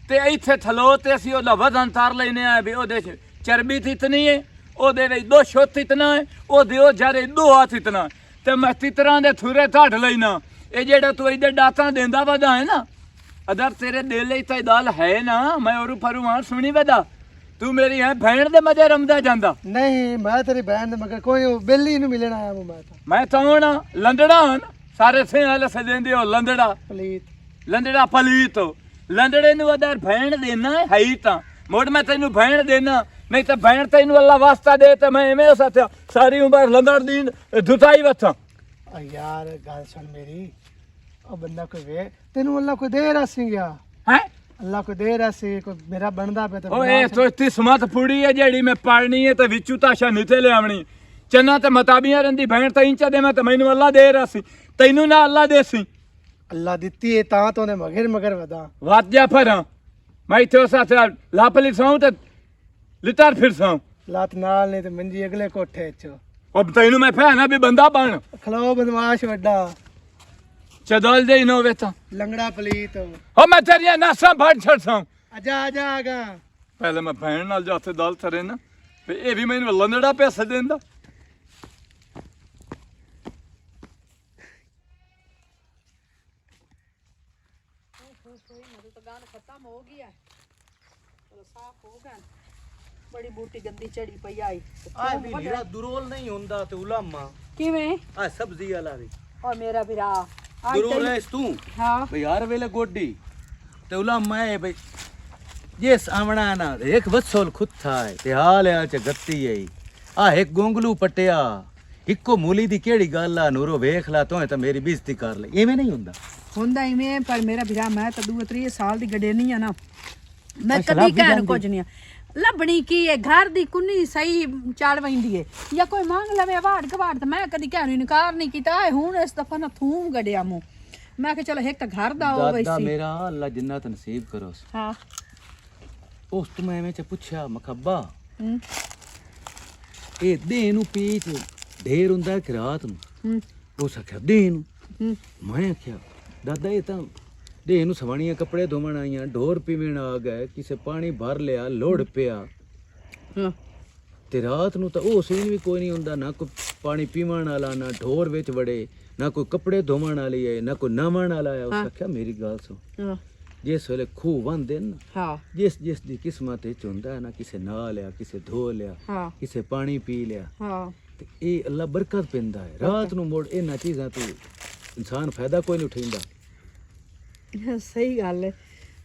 ਤੇ ਇੱਥੇ ਥਲੋ ਤੇ ਅਸੀਂ ਉਹਦਾ ਵਜ਼ਨ ਤਾਰ ਲੈਨੇ ਆ ਵੀ ਉਹਦੇ ਚ ਚਰਬੀ ਤੇ ਇਤਨੀ ਹੈ ਉਹਦੇ ਵਿੱਚ 2 ਸ਼ੁੱਤ ਇਤਨਾ ਹੈ ਉਹਦੇ ਉਹ ਜਾਰੇ 2 ਹੱਥ ਇਤਨਾ ਤੇ ਮੈਂ ਤਿਤਰਾਂ ਦੇ ਥੁਰੇ ਢੱਡ ਲੈਣਾ ਇਹ ਜਿਹੜਾ ਤੂੰ ਇਹਦੇ ਡਾਤਾਂ ਦਿੰਦਾ ਵਦਾ ਹੈ ਨਾ ਅਦਰ ਤੇਰੇ ਦਿਲ ਲਈ ਤਾਂ ਦਲ ਹੈ ਨਾ ਮੈਂ ਔਰੂ ਪਰਵਾਨ ਸੁਣੀ ਵਦਾ ਤੂੰ ਮੇਰੀ ਹੈ ਭੈਣ ਦੇ ਮਜੇ ਰਮਦਾ ਜਾਂਦਾ ਨਹੀਂ ਮੈਂ ਤੇਰੀ ਬਹਿਣ ਦੇ ਮਗਰ ਕੋਈ ਬੇਲੀ ਨੂੰ ਮਿਲਣ ਆਇਆ ਮੈਂ ਤਾਂ ਮੈਂ ਤਾਂ ਹੁਣ ਲੰਡੜਾ ਹਾਂ ਸਾਰੇ ਸੇ ਹਲ ਸਜੇਂਦੇ ਹੋ ਲੰਡੜਾ ਪਲੀਤ ਲੰਡੜਾ ਪਲੀਤ ਲੰਡੜੇ ਨੂੰ ਅਦਰ ਭੈਣ ਦੇਣਾ ਹੈ ਹੀ ਤਾਂ ਮੋੜ ਮੈਂ ਤੈਨੂੰ ਭੈਣ ਦੇਣਾ ਨਹੀਂ ਤਾਂ ਭੈਣ ਤੈਨੂੰ ਅੱਲਾ ਵਾਸਤਾ ਦੇ ਤੇ ਮੈਂ ਐਵੇਂ ਸੱਚਾ ਸਾਰੀ ਉਮਰ ਲੰਡੜ ਦੀ ਦੁਤਾਈ ਵਥਾਂ ਆ ਯਾਰ ਗੱਲ ਸੁਣ ਮੇਰੀ ਉਹ ਬੰਦਾ ਕੋਈ ਵੇ ਤੈਨੂੰ ਅੱਲਾ ਕੋਈ ਦੇ ਰਸੀ ਗਿਆ ਹੈ ਅੱਲਾ ਕੋਈ ਦੇ ਰਸੀ ਕੋਈ ਮੇਰਾ ਬਣਦਾ ਪਿਆ ਤੇ ਓਏ ਤੋ ਇਤੀ ਸਮਤ ਫੁੜੀ ਹੈ ਜਿਹੜੀ ਮੈਂ ਪਾੜਨੀ ਹੈ ਤੇ ਵਿੱਚੂ ਤਾਸ਼ਾ ਨਿਤੇ ਲਿਆਵਣੀ ਚੰਨਾ ਤੇ ਮਤਾਬੀਆਂ ਰੰਦੀ ਭੈਣ ਤਾਂ ਇੰਚਾ ਦੇ ਮੈਂ ਤੇ ਮੈਨੂੰ ਅੱਲਾ ਦੇ ਰਸੀ ਤੈਨੂੰ ਨਾ ਅੱਲਾ ਦੇਸੀ ਅੱਲਾ ਦਿੱਤੀ ਹੈ ਤਾਂ ਉਹਨੇ ਮਗਰ ਵਦਾ ਵਾਤ ਜਾ ਫਰਾਂ ਮੈਂ ਇੱਥੇ ਉਸ ਸਾਥ ਲਾਪਲੀ ਸਾਂ ਤੇ ਲਿਤਾਰ ਫਿਰ ਸਾਂ ਲੱਤ ਨਾਲ ਨਹੀਂ ਤੇ ਮੰਜੀ ਅਗਲੇ ਕੋਠੇ ਚ ਉਹ ਤੈਨੂੰ ਮੈਂ ਫਹਿਣਾ ਵੀ ਬੰਦਾ ਬਣ ਖਲੋ ਬਦਮਾਸ਼ ਵੱਡਾ ਚਦਲ ਦੇ ਇਨੋ ਵੇਤਾ ਲੰਗੜਾ ਪਲੀਤ ਉਹ ਮੈਂ ਤੇਰੀਆਂ ਨਾਸਾਂ ਫੜ ਛੱਡ ਸਾਂ ਆਜਾ ਆਗਾ ਪਹਿਲੇ ਮੈਂ ਭੈਣ ਨਾਲ ਜਾਤੇ ਦਲ ਤਰੇ ਨਾ ਵੀ ਇਹ ਵੀ ਮੈਨੂੰ ਲੰਡੜਾ ਪੈਸਾ ਦਿੰਦਾ खत्म हो गया चलो साफ हो गया बड़ी बूटी गंदी चढ़ी पई आई आ भी हीरा दुरोल नहीं हुंदा ते उलामा किवें आ सब्जी वाला भी और मेरा भरा दुरोल है तू हाँ भाई हर वेले गोडी ते उलामा है भाई ये सामना ना एक वत्सोल खुद था ते हाल है च गत्ती है आ एक गोंगलू पटिया इक्को मूली दी केड़ी गल आ नूरो वेख ला तो ते मेरी बेइज्जती कर ले एवें नहीं हुंदा ਹੁੰਦਾ ਇਵੇਂ ਪਰ ਮੇਰਾ ਵੀਰਾ ਮੈਂ ਤਾਂ 2-3 ਸਾਲ ਦੀ ਗੜੇ ਨਹੀਂ ਆ ਨਾ ਮੈਂ ਕਦੀ ਕਹਿਣ ਕੁਝ ਨਹੀਂ ਲੱਭਣੀ ਕੀ ਹੈ ਘਰ ਦੀ ਕੁੰਨੀ ਸਹੀ ਚੜ ਵੈਂਦੀ ਹੈ ਜਾਂ ਕੋਈ ਮੰਗ ਲਵੇ ਵਾੜ ਕਵਾੜ ਤਾਂ ਮੈਂ ਕਦੀ ਕਹਿਣ ਇਨਕਾਰ ਨਹੀਂ ਕੀਤਾ ਹੁਣ ਇਸ ਦਫਾ ਨਾ ਥੂਮ ਗੜਿਆ ਮੂੰ ਮੈਂ ਕਿ ਚਲੋ ਇੱਕ ਤਾਂ ਘਰ ਦਾ ਹੋ ਗਈ ਦਾਦਾ ਸੀ मेरा अल्लाह जन्नत नसीब करो ਹਾਂ ਉਸ ਤੋਂ ਮੈਂ ਐਵੇਂ ਚ ਪੁੱਛਿਆ ਮਖੱਬਾ ਹੂੰ ਇਹ ਦੇਹ ਨੂੰ ਪੀਚ ਢੇਰ ਹੁੰਦਾ ਕਿ ਰਾਤ ਨੂੰ ਹੂੰ ਉਸ ਆਖਿਆ ਦੇਹ ਨੂੰ ਹੂੰ ਮੈਂ ਆਖਿਆ ਦਾਦਾ ਇਹ ਤਾਂ ਦੇਹ ਨੂੰ ਸਵਾਣੀਆਂ ਕੱਪੜੇ ਧੋਵਣ ਆਈਆਂ ਢੋਰ ਪੀਵਣ ਆ ਗਏ ਕਿਸੇ ਪਾਣੀ ਭਰ ਲਿਆ ਲੋੜ ਪਿਆ ਹਾਂ ਤੇ ਰਾਤ ਨੂੰ ਤਾਂ ਉਹ ਸੀਨ ਵੀ ਕੋਈ ਨਹੀਂ ਹੁੰਦਾ ਨਾ ਕੋਈ ਪਾਣੀ ਪੀਵਣ ਵਾਲਾ ਨਾ ਢੋਰ ਵਿੱਚ ਵੜੇ ਨਾ ਕੋਈ ਕੱਪੜੇ ਧੋਵਣ ਵਾਲੀ ਹੈ ਨਾ ਕੋਈ ਨਹਾਉਣ ਵਾਲਾ ਹੈ ਉਸ ਆਖਿਆ ਮੇਰੀ ਗੱਲ ਸੁਣ ਹਾਂ ਜਿਸ ਵੇਲੇ ਖੂਹ ਵੰਦੇ ਨਾ ਹਾਂ ਜਿਸ ਦੀ ਕਿਸਮਤ ਵਿੱਚ ਹੁੰਦਾ ਹੈ ਨਾ ਕਿਸੇ ਨਹਾ ਲਿਆ ਕਿਸੇ ਧੋ ਲਿਆ ਹਾਂ ਕਿਸੇ ਪਾਣੀ ਪੀ ਲਿਆ ਹਾਂ ਤੇ ਇਹ ਅੱਲਾ ਬਰਕਤ ਪੈਂਦਾ ਹੈ ਰਾਤ ਨੂੰ ਮੋੜ ਇਹਨਾਂ ਚੀਜ਼ਾਂ ਤੋਂ ਇਨਸਾਨ ਫਾਇਦਾ ਕੋਈ ਨਹੀਂ ਉਠਾਉਂਦਾ ਸਹੀ ਗੱਲ ਹੈ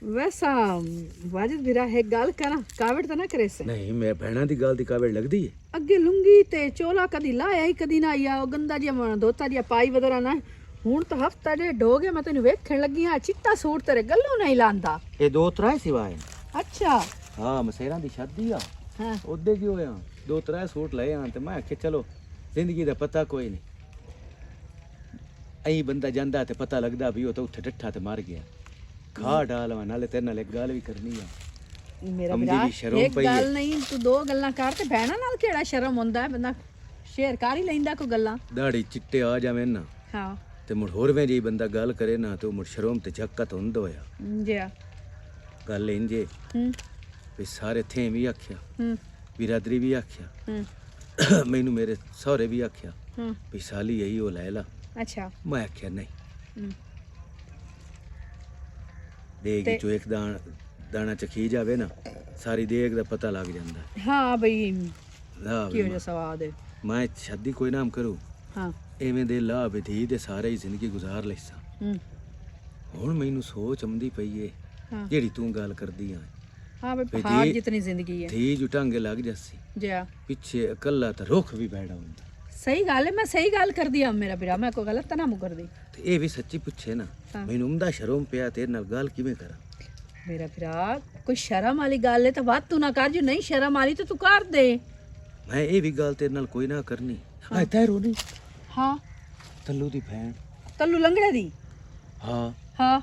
ਵੈਸਾ ਵਾਜਦ ਵੀਰਾ ਹੈ ਗੱਲ ਕਰਾਂ ਕਾਵੜ ਤਾਂ ਨਾ ਕਰੇ ਸੇ ਨਹੀਂ ਮੈਂ ਭੈਣਾਂ ਦੀ ਗੱਲ ਦੀ ਕਾਵੜ ਲੱਗਦੀ ਹੈ ਅੱਗੇ ਲੁੰਗੀ ਤੇ ਚੋਲਾ ਕਦੀ ਲਾਇਆ ਹੀ ਕਦੀ ਨਾ ਆਇਆ ਉਹ ਗੰਦਾ ਜਿਹਾ ਦੋਤਾ ਜਿਹਾ ਪਾਈ ਵਦਰਾ ਨਾ ਹੁਣ ਤਾਂ ਹਫਤਾ ਡੇਢ ਹੋ ਗਿਆ ਮੈਂ ਤੈਨੂੰ ਵੇਖਣ ਲੱਗੀ ਆ ਚਿੱਟਾ ਸੂਟ ਤੇਰੇ ਗੱਲੋਂ ਨਹੀਂ ਲਾਂਦਾ ਇਹ ਦੋ ਤਰਾ ਸਿਵਾਏ ਅੱਛਾ ਹਾਂ ਮਸੇਰਾਂ ਦੀ ਸ਼ਾਦੀ ਆ ਹਾਂ ਉਹਦੇ ਕੀ ਹੋਇਆ ਦੋ ਤਰਾ ਸੂਟ ਲਏ ਆਂ ਤੇ ਮੈਂ ਆਖਿਆ ਚਲੋ ਜ਼ਿੰਦਗੀ ਦਾ ਪਤਾ ਕੋਈ ਨਹੀਂ ਅਈ ਬੰਦਾ ਜਾਂਦਾ ਤੇ ਪਤਾ ਲੱਗਦਾ ਵੀ ਉਹ ਤਾਂ ਉੱਥੇ ਡੱਠਾ ਤੇ ਮਰ ਗਿਆ ਖਾ ਡਾਲਵਾ ਨਾਲੇ ਤੇਰੇ ਨਾਲ ਇੱਕ ਗੱਲ ਵੀ ਕਰਨੀ ਆ ਮੇਰਾ ਸਮਝੀ ਵੀਰਾ ਦੀ ਸ਼ਰਮ ਇੱਕ ਪਈ ਹੈ। ਗੱਲ ਨਹੀਂ ਤੂੰ ਦੋ ਗੱਲਾਂ ਕਰ ਤੇ ਭੈਣਾਂ ਨਾਲ ਕਿਹੜਾ ਸ਼ਰਮ ਹੁੰਦਾ ਹੈ ਬੰਦਾ ਸ਼ੇਅਰ ਕਰ ਹੀ ਲੈਂਦਾ ਕੋਈ ਗੱਲਾਂ ਦਾੜੀ ਚਿੱਟੇ ਆ ਜਾਵੇਂ ਨਾ ਹਾਂ ਤੇ ਮੁੜ ਹੋਰਵੇਂ ਜੀ ਬੰਦਾ ਗੱਲ ਕਰੇ ਨਾ ਤੇ ਉਹ ਮੁੜ ਸ਼ਰਮ ਤੇ ਝੱਕਤ ਹੁੰਦਾ ਹੋਇਆ ਜਿਆ ਗੱਲ ਇੰਜੇ ਹੂੰ ਵੀ ਸਾਰੇ ਥੇ ਵੀ ਆਖਿਆ ਹੂੰ ਬਿਰਾਦਰੀ ਵੀ ਆਖਿਆ ਹੂੰ ਮੈਨੂੰ ਮੇਰੇ ਸਹੁਰੇ ਵੀ ਆਖਿਆ ਹੂੰ ਵੀ ਸਾਲੀ ਇਹੀ ਉਹ ਲੈ ਲਾ ਅੱਛਾ ਮੈਂ ਆਖਿਆ ਨਹੀਂ ਹੂੰ ਦੇਗੀ ਚੋ ਇੱਕ ਦਾਣਾ ਚਖੀ ਜਾਵੇ ਨਾ ਸਾਰੀ ਦੇਗ ਦਾ ਪਤਾ ਲੱਗ ਜਾਂਦਾ ਹੈ। ਹਾਂ ਬਈ ਲਾ ਵੀ ਕਿਹੋ ਜਿਹਾ ਸਵਾਦ ਹੈ ਮੈਂ ਸ਼ਾਦੀ ਕੋਈ ਨਾਮ ਕਰੂ ਹਾਂ ਐਵੇਂ ਦੇ ਲਾ ਵਿਧੀ ਦੇ ਸਾਰੇ ਹੀ ਜ਼ਿੰਦਗੀ ਗੁਜ਼ਾਰ ਲੈਸਾਂ ਹੂੰ ਹੁਣ ਮੈਨੂੰ ਸੋਚ ਆਉਂਦੀ ਪਈ ਏ ਹਾਂ ਜਿਹੜੀ ਤੂੰ ਗੱਲ ਕਰਦੀ ਆ हाँ भाई वे पहाड़ धी- जितनी जिंदगी है धी जुटांगे लग जासी जी पिछे अकल्ला तो रुख भी बैठा हुंदा सही गल है मैं सही गल कर दिया मेरा बिरा मैं कोई गलत तो ना मुकर दी ते ये भी सच्ची पुछे ना हाँ। मैनू उमदा शर्म पिया तेरे नाल गल किवें करा मेरा बिरा कोई शर्म वाली गल है तो बात तू ना कर जो नहीं शर्म वाली तो तू कर दे मैं ये भी गल तेरे नाल कोई ना करनी हां तैरो नहीं हाँ तल्लू दी भैन तल्लू लंगड़े दी हाँ हाँ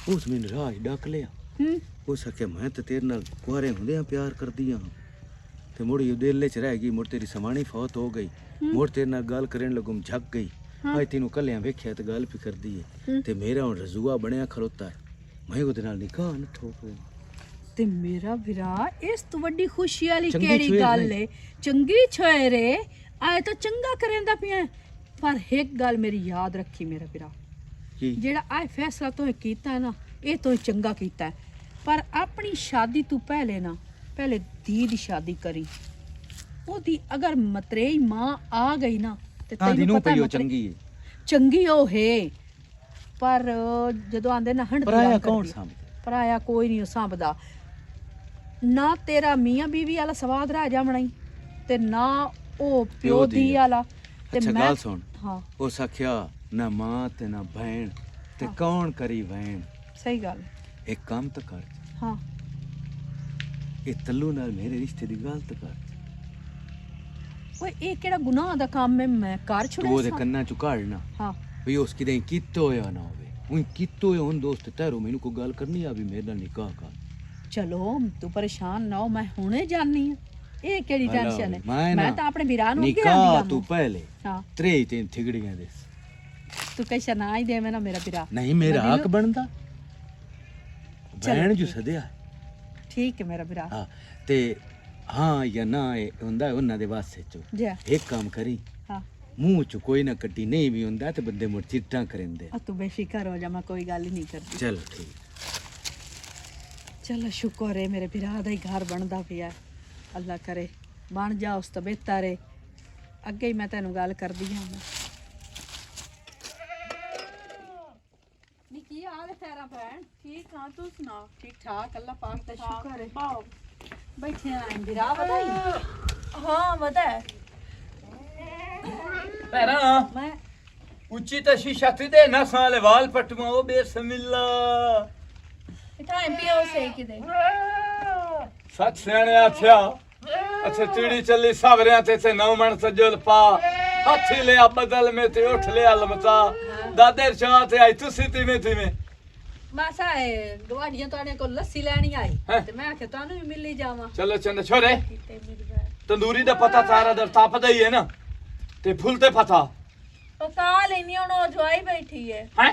उस मैनू राह डक लिया उस आखे मैं तो तेरे नाल कुआरे हुंदे प्यार करदी हां ते मुड़ ये दिल च रह गई मुड़ तेरी समाणी फौत हो गई मुड़ तेरे नाल गल करन लगूम झक गई आज तेनू कल्लियां वेख्या ते गल भी करदी है ते मेरा हुण रजूआ बनया खलोता है मैं ओदे नाल निकाह न ठोक दे ते मेरा बिरा इस तो वड्डी खुशी वाली चंगी केड़ी छुए गल नहीं। है चंगी छोए रे आए तो चंगा करेंदा पिया पर एक गल मेरी याद रखी मेरा बिरा की जेड़ा आए फैसला तो कीता है ना ये तो चंगा कीता है पर अपनी शादी तू पहले ना पहले दी दी शादी करी ओदी अगर मतरेई मां आ गई ना ते हां तैनू दिनों पता पई है ओ मतरे- चंगी है चंगी ओ है पर जदों आंदे ना हंड पराया कौन सामने पराया कोई नहीं सांभदा ना तेरा मियां बीवी वाला सवाद रह जावना ही ते ना ओ प्यो दी वाला ते अच्छा मैं गल सुन हाँ उस आख्या ना मां ते ना भैन ते कौन करी वैन सही गल एक काम तो कर हाँ ये तल्लू नाल मेरे रिश्ते दी गल तो कर ओए ये केड़ा गुनाह दा काम है मैं कर तू ओदे छुड़े कन्ना चु काढ़ना हाँ भी उस किदें कीतो होया ना होवे उन कीतो होया हुन दोस्त तैरो मैनू कोई गल करनी आ भी मेरे नाल निकाह कर चलो तू परेशान ना हो मैं हुणे जानी हूं ये केड़ी भला टेंशन है मैं ना मैं तो अपने बिरा नु अगे निकाह आंदी तू हूं पहले हाँ त्रे तीन थिगड़ियां दे तू कैसा ना ही दे ना मेरा बिरा नहीं मेरा मैं हक बनदा भैन जो सदया ठीक है मेरा बिरा हां ते हां या ना ए हुंदा उन्हां दे वास्ते चो जी एक काम करी हाँ मुंह च कोई ना कड्डी नहीं भी हुंदा ते बंदे मुड़ चिट्टां करेंदे तू बेफिक्र हो जा मैं कोई गल ही नहीं करती चल ठीक चलो शुक्र है मेरे बिरा दा ही घर बनदा पिया अल्लाह करे बन जा उस तो बेहतर है अगे ही मैं तेनू गल कर दी हां नी की हाल है तेरा भैन ठीक हाँ तू सुना ठीक ठाक अल्लाह पाक दा शुक्र है आओ बैठे आए बिरा बताई हाँ बता है पैरा मैं ਉੱਚੀ ਤਾਂ ਸ਼ੀਸ਼ਾ ਤੇ ਦੇ ਨਾ ਸਾਲੇ ਵਾਲ ਪਟਵਾ ਉਹ ਬਿਸਮਿਲ੍ਲਾ टाइम पियो से किदे ਸੱਚ ਸਿਆਣੇ ਆਖਿਆ ਅੱਛਾ ਚਿੜੀ ਚੱਲੀ ਸਾਵਰਿਆਂ ਤੇ ਨੌ ਮਣ ਸਜਲ ਪਾ ਹੱਥੀ ਲਿਆ ਬਦਲ ਮੇ ਤੇ ਉੱਠ ਲਿਆ ਲਮਤਾ ਦਾਦੇ ਸ਼ਾਹ ਤੇ ਆਈ ਤੁਸੀਂ ਤਿਵੇਂ मासा है गवाड़ियां तोड़े को लस्सी लेनी आई हैं? ते मैं आखे तानू भी मिल ही जावा ਚਲੋ ਚੰਦ ਛੋਰੇ किते मेरी बात ਤੰਦੂਰੀ ਦਾ ਪਤਾ ਸਾਰਾ ਦਰ ਤਾਪਦਾ ਹੀ ਹੈ ਨਾ ਤੇ ਫੁੱਲ ਤੇ ਪਤਾ पका लेनी और जो आई बैठी है ਹੈ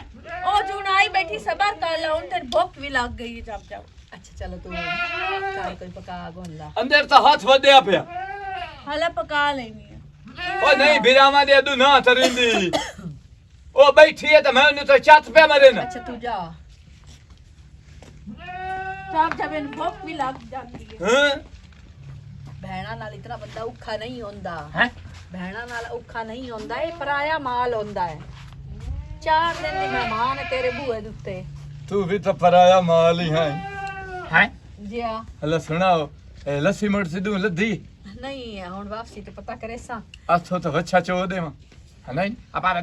ओ जो आई बैठी सबर कर ला उन तेरी भूख भी लग गई है जब जब अच्छा चलो तू चाय कोई पका गोन ला ਅੰਦਰ ਤਾਂ ਹੱਥ ਵਧਿਆ ਪਿਆ हाला पका लेनी है ਉਹ ਨਹੀਂ ਬਿਰਾਵਾਂ ਦੇ ਅਦੂ ਨਾ ਤਰਿੰਦੀ ਉਹ ਬੈਠੀ ਹੈ ਤਾਂ ਮੈਂ ਉਹਨੂੰ ਤਾਂ ਚੱਤ ਪਿਆ ਮਰੇ ਨਾ अच्छा तू जा जब जब इन भूख भी लग जाती है ਹਾਂ भैणा नाल इतना बंदा औखा नहीं होंदा ਹੈ भैणा नाल औखा नहीं होंदा ये पराया माल होंदा है 4 दिन दी मेहमान है तेरे बूए दे उत्ते ਤੂੰ ਵੀ ਤਾਂ ਪਰਾਇਆ ਮਾਲ ਹੀ ਹੈ ਹੈ जी हां ਹਲਾ ਸੁਣਾਓ ਇਹ ਲੱਸੀ ਮੜ ਸਿੱਧੂ ਲੱਦੀ नहीं है हुन वापसी ते पता करे सा ਆਥੋਂ ਤਾਂ ਵੱਛਾ ਚੋ ਦੇਵਾਂ ਨਹੀਂ ਆਪਾਂ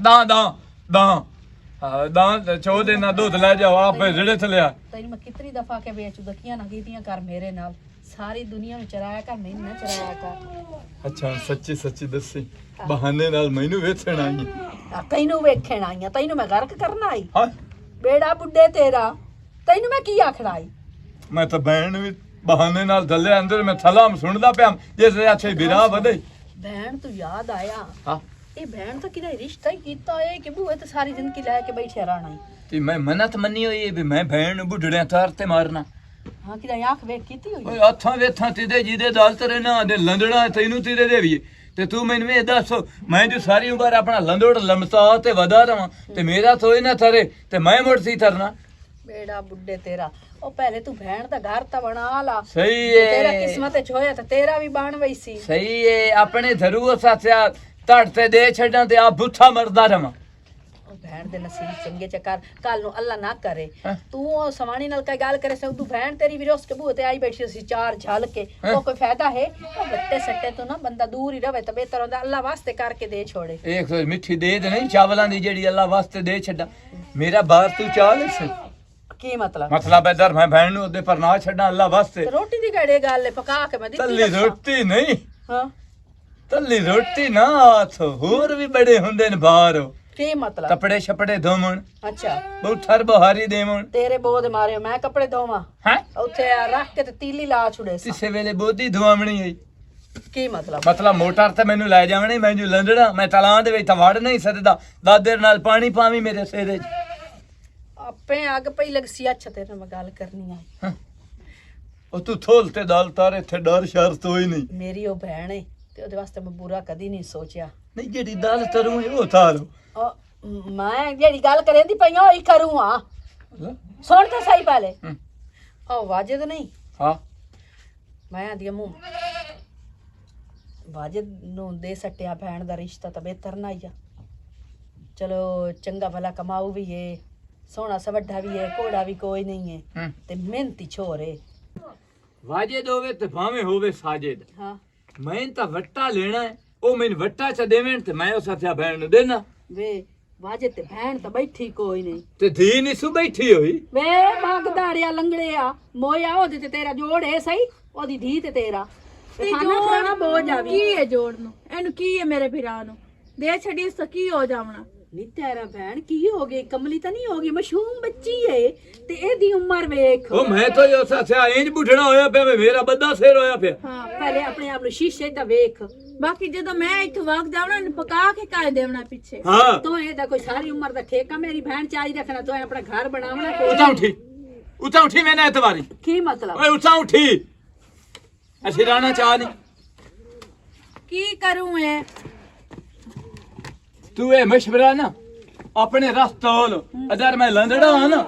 ਦਾਂ ਚੋ ਦੇ ਨਾ ਦੁੱਧ ਲੈ ਜਾਓ ਆਪੇ ਜਿਹੜੇ ਥਲਿਆ तेरी मैं कितनी दफा के बेच दकियां ना कीतियां कर मेरे नाल सारी दुनिया नु चराया कर मैनू ना चराया कर ਅੱਛਾ ਸੱਚੀ ਸੱਚੀ ਦੱਸੀ ਬਹਾਨੇ ਨਾਲ ਮੈਨੂੰ ਵੇਚਣ ਆਈ ਤੈਨੂੰ ਵੇਖਣ ਆਈਆਂ ਤੈਨੂੰ ਮੈਂ ਗਰਕ ਕਰਨ ਆਈ ਹਾਂ ਬੇੜਾ ਬੁੱਢੇ ਤੇਰਾ ਤੈਨੂੰ ਮੈਂ ਕੀ ਆਖਣਾ ਆਈ ਮੈਂ ਤਾਂ ਬਹਿਣ ਵੀ ਬਹਾਨੇ ਨਾਲ ਦੱਲੇ ਅੰਦਰ ਮੈਂ ਥਲਾਮ ਸੁਣਦਾ ਪਿਆ ਜਿਸ ਅੱਛੇ ਬਿਰਾ ਵਧੇ ਭੈਣ ਤੂੰ ਯਾਦ ਆਇਆ ਹਾਂ ਇਹ ਭੈਣ ਤਾਂ ਕਿਦਾ ਰਿਸ਼ਤਾ ਹੀ ਕੀਤਾ ਏ ਕਿ ਬੂਏ ਤੇ ਸਾਰੀ ਜ਼ਿੰਦਗੀ ਲੈ ਕੇ ਬੈਠਿਆ ਰਹਿਣਾ ਈ ਤੇ ਮੈਂ ਮਨਤ ਮੰਨੀ ਹੋਈ ਵੀ ਮੈਂ ਭੈਣ ਨੂੰ ਬੁੱਢੜਿਆਂ ਤਾਰ ਤੇ ਮਾਰਨਾ ਹਾਂ ਕਿਦਾ ਅੱਖ ਵੇਖ ਕੀਤੀ ਹੋਈ ਓਏ ਹੱਥਾਂ ਵੇਥਾਂ ਤਿਦੇ ਜਿਹਦੇ ਦਲ ਤੇਰੇ ਨਾ ਦੇ ਲੰਡਣਾ ਤੈਨੂੰ ਤਿਦੇ ਦੇ ਵੀ ਤੇ ਤੂੰ ਮੈਨੂੰ ਇਹ ਦੱਸ ਮੈਂ ਜੋ ਸਾਰੀ ਉਮਰ ਆਪਣਾ ਲੰਡੜ ਲਮਸਾ ਤੇ ਵਧਾ ਰਵਾਂ ਤੇ ਮੇਰਾ ਥੋੜੀ ਨਾ ਥਰੇ ਤੇ ਮੈਂ ਮੁੜ ਸੀ ਤਰਨਾ ਬੇੜਾ ਬੁੱਢੇ ਤੇਰਾ ਉਹ ਪਹਿਲੇ ਤੂੰ ਭੈਣ ਦਾ ਘਰ ਤਾਂ ਬਣਾ ਲਾ ਸਹੀ ਤੇਰਾ ਏ ਕਿਸਮਤ ਚ ਹੋਇਆ ਤਾਂ ਤੇਰਾ ਵੀ ਬਣ ਵਈ ਸੀ ਸਹੀ ਏ ਆਪਣੇ ਧਰੂ ਸਾਥਿਆ ਧੜ ਤੇ ਦੇ ਛੱਡਾਂ ਤੇ ਆ ਬੁੱਥਾ ਮਰਦਾ ਰਵਾਂ ਉਹ ਭੈਣ ਦੇ ਨਸੀਬ ਚੰਗੇ ਚੱਕਰ ਕੱਲ ਨੂੰ ਅੱਲਾ ਨਾ ਕਰੇ ਹੈਂ? ਤੂੰ ਉਹ ਸਵਾਣੀ ਨਾਲ ਕਈ ਗੱਲ ਕਰੇ ਸੋ ਤੂੰ ਭੈਣ ਤੇਰੀ ਵੀ ਰੋਸ ਕੇ ਬੂਹ ਤੇ ਆਈ ਬੈਠੀ ਸੀ ਚਾਰ ਝਲ ਕੇ ਹੈਂ? ਉਹ ਕੋਈ ਫਾਇਦਾ ਹੈ ਉਹ ਵੱਟੇ ਸੱਟੇ ਤੋਂ ਨਾ ਬੰਦਾ ਦੂਰ ਹੀ ਰਵੇ ਤਾਂ ਬਿਹਤਰ ਹੁੰਦਾ ਅੱਲਾ ਵਾਸਤੇ ਕਰਕੇ ਦੇ ਛੋੜੇ ਇੱਕ ਸੋ ਮਿੱਠੀ ਦੇ ਨਹੀਂ ਚਾਵਲਾਂ ਦੀ ਜਿਹੜੀ ਅੱਲਾ ਵਾਸਤੇ ਦੇ ਛੱਡਾ ਮੇਰਾ ਬਾਹਰ ਤੂੰ ਚਾਲ ਸੀ ਕੀ ਮਤਲਬ ਮਤਲਬ ਇਧਰ ਮੈਂ ਭੈਣ ਨੂੰ ਉਹਦੇ ਪਰ ਨਾ ਛੱਡਾਂ ਅੱਲਾ ਵਾਸਤੇ ਤੇ ਰੋਟੀ ਦੀ ਕਿਹੜੀ ਗੱਲ ਹੈ ਪਕਾ ਕੇ ਮੈਂ ਦਿੱਤੀ ਤੱਲੀ ਰੱਖਾਂ। ਰੋਟੀ ਨਹੀਂ ਹਾਂ ਤੱਲੀ ਰੋਟੀ ਨਾ ਹੱਥ ਹੋਰ ਵੀ ਬੜੇ ਹੁੰਦੇ ਨੇ ਬਾਹਰ ਕੀ ਮਤਲਬ ਕੱਪੜੇ ਛਪੜੇ ਧੋਵਣ ਅੱਛਾ ਬੂਠਰ ਬਹਾਰੀ ਦੇਵਣ ਤੇਰੇ ਬੋਧ ਮਾਰੇ ਮੈਂ ਕੱਪੜੇ ਧੋਵਾਂ ਹੈ ਉੱਥੇ ਆ ਰੱਖ ਕੇ ਤੇ ਤੀਲੀ ਲਾ ਛੁੜੇ ਸਾਂ। ਕਿਸੇ ਵੇਲੇ ਬੋਦੀ ਧਵਾਵਣੀ ਹੈ ਕੀ ਮਤਲਬ ਮਤਲਬ ਮੋਟਰ ਤੇ ਮੈਨੂੰ ਲੈ ਜਾਵਣੀ ਮੈਂ ਜੂ ਲੰਡਣਾ ਮੈਂ ਤਲਾਂ ਦੇ ਵਿੱਚ ਤਾਂ ਵੜ ਨਹੀਂ ਸਕਦਾ ਦਾਦੇ ਨਾਲ ਪਾਣੀ ਪਾਵੀ ਮੇਰੇ ਸਿਰੇ 'ਚ ਆਪੇ ਅੱਗ ਪਈ ਲਗਸੀ ਅੱਛਾ ਤੇਰੇ ਨਾਲ ਮੈਂ ਗੱਲ ਕਰਨੀ ਆ ਹੈਂ? ਉਹ ਤੂੰ ਥੋਲ ਤੇ ਦਾਲ ਤਾਰੇ ਇੱਥੇ ਡਰ ਸ਼ਰ ਤੋਈ ਨਹੀਂ ਮੇਰੀ ਉਹ ਭੈਣ ਹੈ ਤੇ ਉਹਦੇ ਵਾਸਤੇ ਮੈਂ ਬੁਰਾ ਕਦੀ ਨਹੀਂ ਸੋਚਿਆ ਨਹੀਂ ਜਿਹੜੀ ਦਾਲ ਤਰੂੰ ਹੈ ਉਹ ਤਾਰੋ ਮੈਂ ਜਿਹੜੀ ਗੱਲ ਕਰੇ ਦੀ ਪਈਆਂ ਉਹੀ ਕਰੂੰ ਆ ਸੁਣ ਤਾਂ ਸਹੀ ਪਹਿਲੇ ਹਮ। ਉਹ ਵਾਜਦ ਨਹੀਂ ਹਾਂ ਮੈਂ ਆਂਦੀ ਆ ਮੂੰਹ ਵਾਜਦ ਨੂੰ ਦੇ ਸੱਟਿਆ ਭੈਣ ਦਾ ਰਿਸ਼ਤਾ ਤਾਂ ਬਿਹਤਰ ਨਾ ਹੀ ਆ ਚਲੋ ਚੰਗਾ ਭਲਾ ਕਮਾਊ ਵੀ ਏ ਸੋਹਣਾ ਸਵੱਡਾ ਵੀ ਏ ਘੋੜਾ ਵੀ ਕੋਈ ਨਹੀਂ ਏ ਤੇ ਮਿਹਨਤੀ ਛੋਰੇ ਵਾਜੇ ਦੋਵੇ ਤੇ ਭਾਵੇਂ ਹੋਵੇ ਸਾਜੇਦ ਹਾਂ ਮੈਂ ਤਾਂ ਵੱਟਾ ਲੈਣਾ ਹੈ ਉਹ ਮੈਨੂੰ ਵੱਟਾ ਚ ਦੇਵਣ ਤੇ ਮੈਂ ਉਹ ਸੱਥਿਆ ਭੈਣ ਨੂੰ ਦੇਣਾ ਵੇ ਵਾਜੇ ਤੇ ਭੈਣ ਤਾਂ ਬੈਠੀ ਕੋਈ ਨਹੀਂ ਤੇ ਧੀ ਨਹੀਂ ਸੁ ਬੈਠੀ ਹੋਈ ਵੇ ਮੰਗਦਾੜਿਆ ਲੰਗੜਿਆ ਮੋਇਆ ਉਹਦੇ ਤੇ ਤੇਰਾ ਜੋੜ ਏ ਸਹੀ ਉਹਦੀ ਧੀ ਤੇ ਤੇਰਾ ਤੇ ਖਾਣਾ ਖਾਣਾ ਬੋਝ ਆਵੀ ਕੀ ਹੈ ਜੋੜ ਨੂੰ ਇਹਨੂੰ ਕੀ ਹੈ ਮੇਰੇ ਭਰਾ ਨੂੰ ਦੇ ਛੱਡੀ ਇਸ ਤੋਂ ਕੀ ਹੋ ਜਾਵਣਾ ਨੀ ਤੇਰਾ ਭੈਣ ਕੀ ਹੋ ਗਈ ਕਮਲੀ ਤਾਂ ਨਹੀਂ ਹੋ ਗਈ ਮਸ਼ੂਮ ਬੱਚੀ ਏ ਤੇ ਇਹਦੀ ਉਮਰ ਵੇਖ ਉਹ ਮੈਂ ਤਾਂ ਜੋ ਸੱਥਿਆ ਇੰਜ ਬੁੱਢਣਾ ਹੋਇਆ ਪਿਆ ਮੇਰਾ ਬੱਦਾ ਸਿਰ ਹੋਇਆ ਪਿਆ ਹਾਂ ਪਹਿਲੇ ਆਪਣੇ ਆਪ ਨੂੰ ਸ਼ੀਸ਼ੇ ਤਾਂ ਵੇਖ ਬਾਕੀ ਜਦੋਂ ਮੈਂ ਇੱਥੋਂ ਵਗ ਜਾਵਣਾ ਇਹਨੂੰ ਪਕਾ ਕੇ ਕਾਇ ਦੇਵਣਾ ਪਿੱਛੇ ਹਾਂ ਤੂੰ ਇਹਦਾ ਕੋਈ ਸਾਰੀ ਉਮਰ ਦਾ ਠੇਕਾ ਮੇਰੀ ਭੈਣ ਚਾਹੀ ਰੱਖਣਾ ਤੂੰ ਆਪਣਾ ਘਰ ਬਣਾਉਣਾ ਉਠਾ ਉਠੀ ਮੈਨੇ ਐਤਵਾਰੀ ਕੀ ਮਤਲਬ ਓਏ ਉਠਾ ਉਠੀ ਅਸੀਂ ਰਾਣਾ ਚਾਹ ਨਹੀਂ ਕੀ ਕਰੂੰ ਇਹ ਤੂੰ ਇਹ ਮਸ਼ਵਰਾ ਨਾ ਆਪਣੇ ਰਸਤੋਲ ਅਦਰ ਮੈਂ ਲੰਡੜਾ ਹਾਂ ਨਾ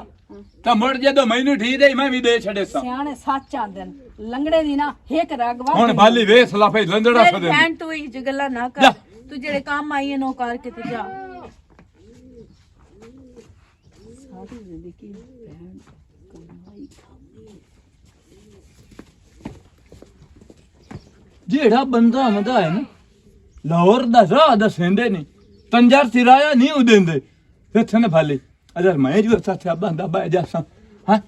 ਤਾਂ ਮੁੜ ਜਦੋਂ ਮੈਨੂੰ ਠੀਕ ਦੇ ਮੈਂ ਵੀ ਦੇ ਛੱਡੇ ਸਾਂ ਸਿਆਣੇ ਸੱਚ ਆਂਦੇ ਨੇ ਲੰਗੜੇ ਦੀ ਨਾ ਇੱਕ ਰਗਵਾ ਹੁਣ ਬਾਲੀ ਵੇਸ ਲਾ ਫੇ ਲੰਡੜਾ ਮੇਰੀ ਸਦੇ ਭੈਣ ਤੂੰ ਇਹ ਜਿਹੀ ਗੱਲਾਂ ਨਾ ਜਾ। ਕਰ ਤੂੰ ਜਿਹੜੇ ਕੰਮ ਆਈ ਹੈ ਨੋ ਕਰਕੇ ਤੇ ਜਾ ਸਾਰੀ ਜ਼ਿੰਦਗੀ ਭੈਣ ਕਮਾਈ ਜਿਹੜਾ ਬੰਦਾ ਆਉਂਦਾ ਹੈ ਨਾ ਲਾਹੌਰ ਦਾ ਰਾਹ ਦੱਸਦੇ ਨਹੀਂ ਤੰਜਰ ਸਿਰਾਇਆ ਨਹੀਂ ਉਹ ਦਿੰਦੇ ਇੱਥੇ ਨਾ ਭਾਲੇ ਅਦਰ ਮੈਂ ਜੋ ਸਾਥਿਆ ਬੰਦਾ ਬੈ ਜਾਸਾਂ ਹਾਂ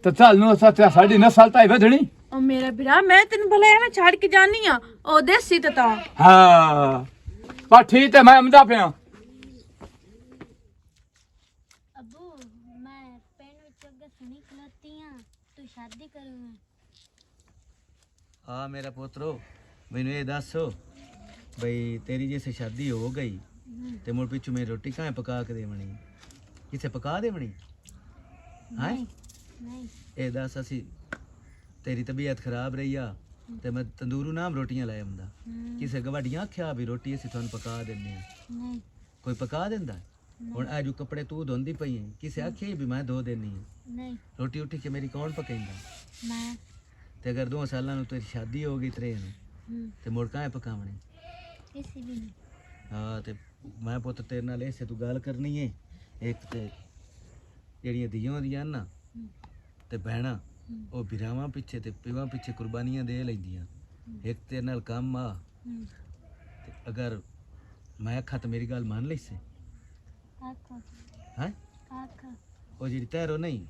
ਤਾਂ ਚੱਲ ਨੂੰ ਸਾਥਿਆ ਸਾਡੀ ਨਸਲ ਤਾਂ ਹੀ ਵਧਣੀ ਉਹ ਮੇਰਾ ਭਰਾ ਮੈਂ ਤੈਨੂੰ ਭਲਾ ਐਵੇਂ ਛੱਡ ਕੇ ਜਾਨੀ ਆ ਉਹ ਦੇਸੀ ਤੇ ਤਾਂ ਹਾਂ ਪਰ ਠੀਕ ਹੈ ਮੈਂ ਆਮਦਾ ਪਿਆ अबू मैं पेन विच अगे सुनी खलोती हाँ तू शादी करूँ हाँ मेरा पोतरो मैनू ये दस बई तेरी जैसे शादी हो गई ते मुड़ पिछू मेरी रोटी कहाँ पका के देवनी किसे पका देवनी हैं नहीं ये दस असी तेरी तबीयत खराब रही आ ते मैं तंदूरू नाम रोटियां लै आंदा किसे गवाडियां आख्या भी रोटी असी तुहानू पका दिंदे आ नहीं कोई पका दिंदा हुण आ जो कपड़े तू धोंदी पई है किसे आख्या भी मैं धो देनी है नहीं रोटी उठी के मेरी कौन पकाइंदा मैं ते अगर 2 सालां नू तेरी शादी हो गई तेरे ने ते मुड़ काहे पकावणी किसी भी नहीं हाँ ते मैं पुत्त तेरे नाल इसे तू गल करनी है एक ते ਜਿਹੜੀਆਂ ਧੀਆਂ ਹੁੰਦੀਆਂ ਨਾ ਤੇ ਭੈਣਾਂ ਉਹ ਬਿਰਾਵਾਂ ਪਿੱਛੇ ਤੇ ਪਿਵਾਂ ਪਿੱਛੇ ਕੁਰਬਾਨੀਆਂ ਦੇ ਲੈਂਦੀਆਂ ਇੱਕ ਤੇਰੇ ਨਾਲ ਕੰਮ ਆ ਤੇ ਅਗਰ ਮੈਂ ਆਖਾਂ ਤਾਂ ਮੇਰੀ ਗੱਲ ਮੰਨ ਲਈ ਸੀ आखो ਹੈ आखो ਉਹ ਜਿਹੜੀ ਤੈਰੋ ਨਹੀਂ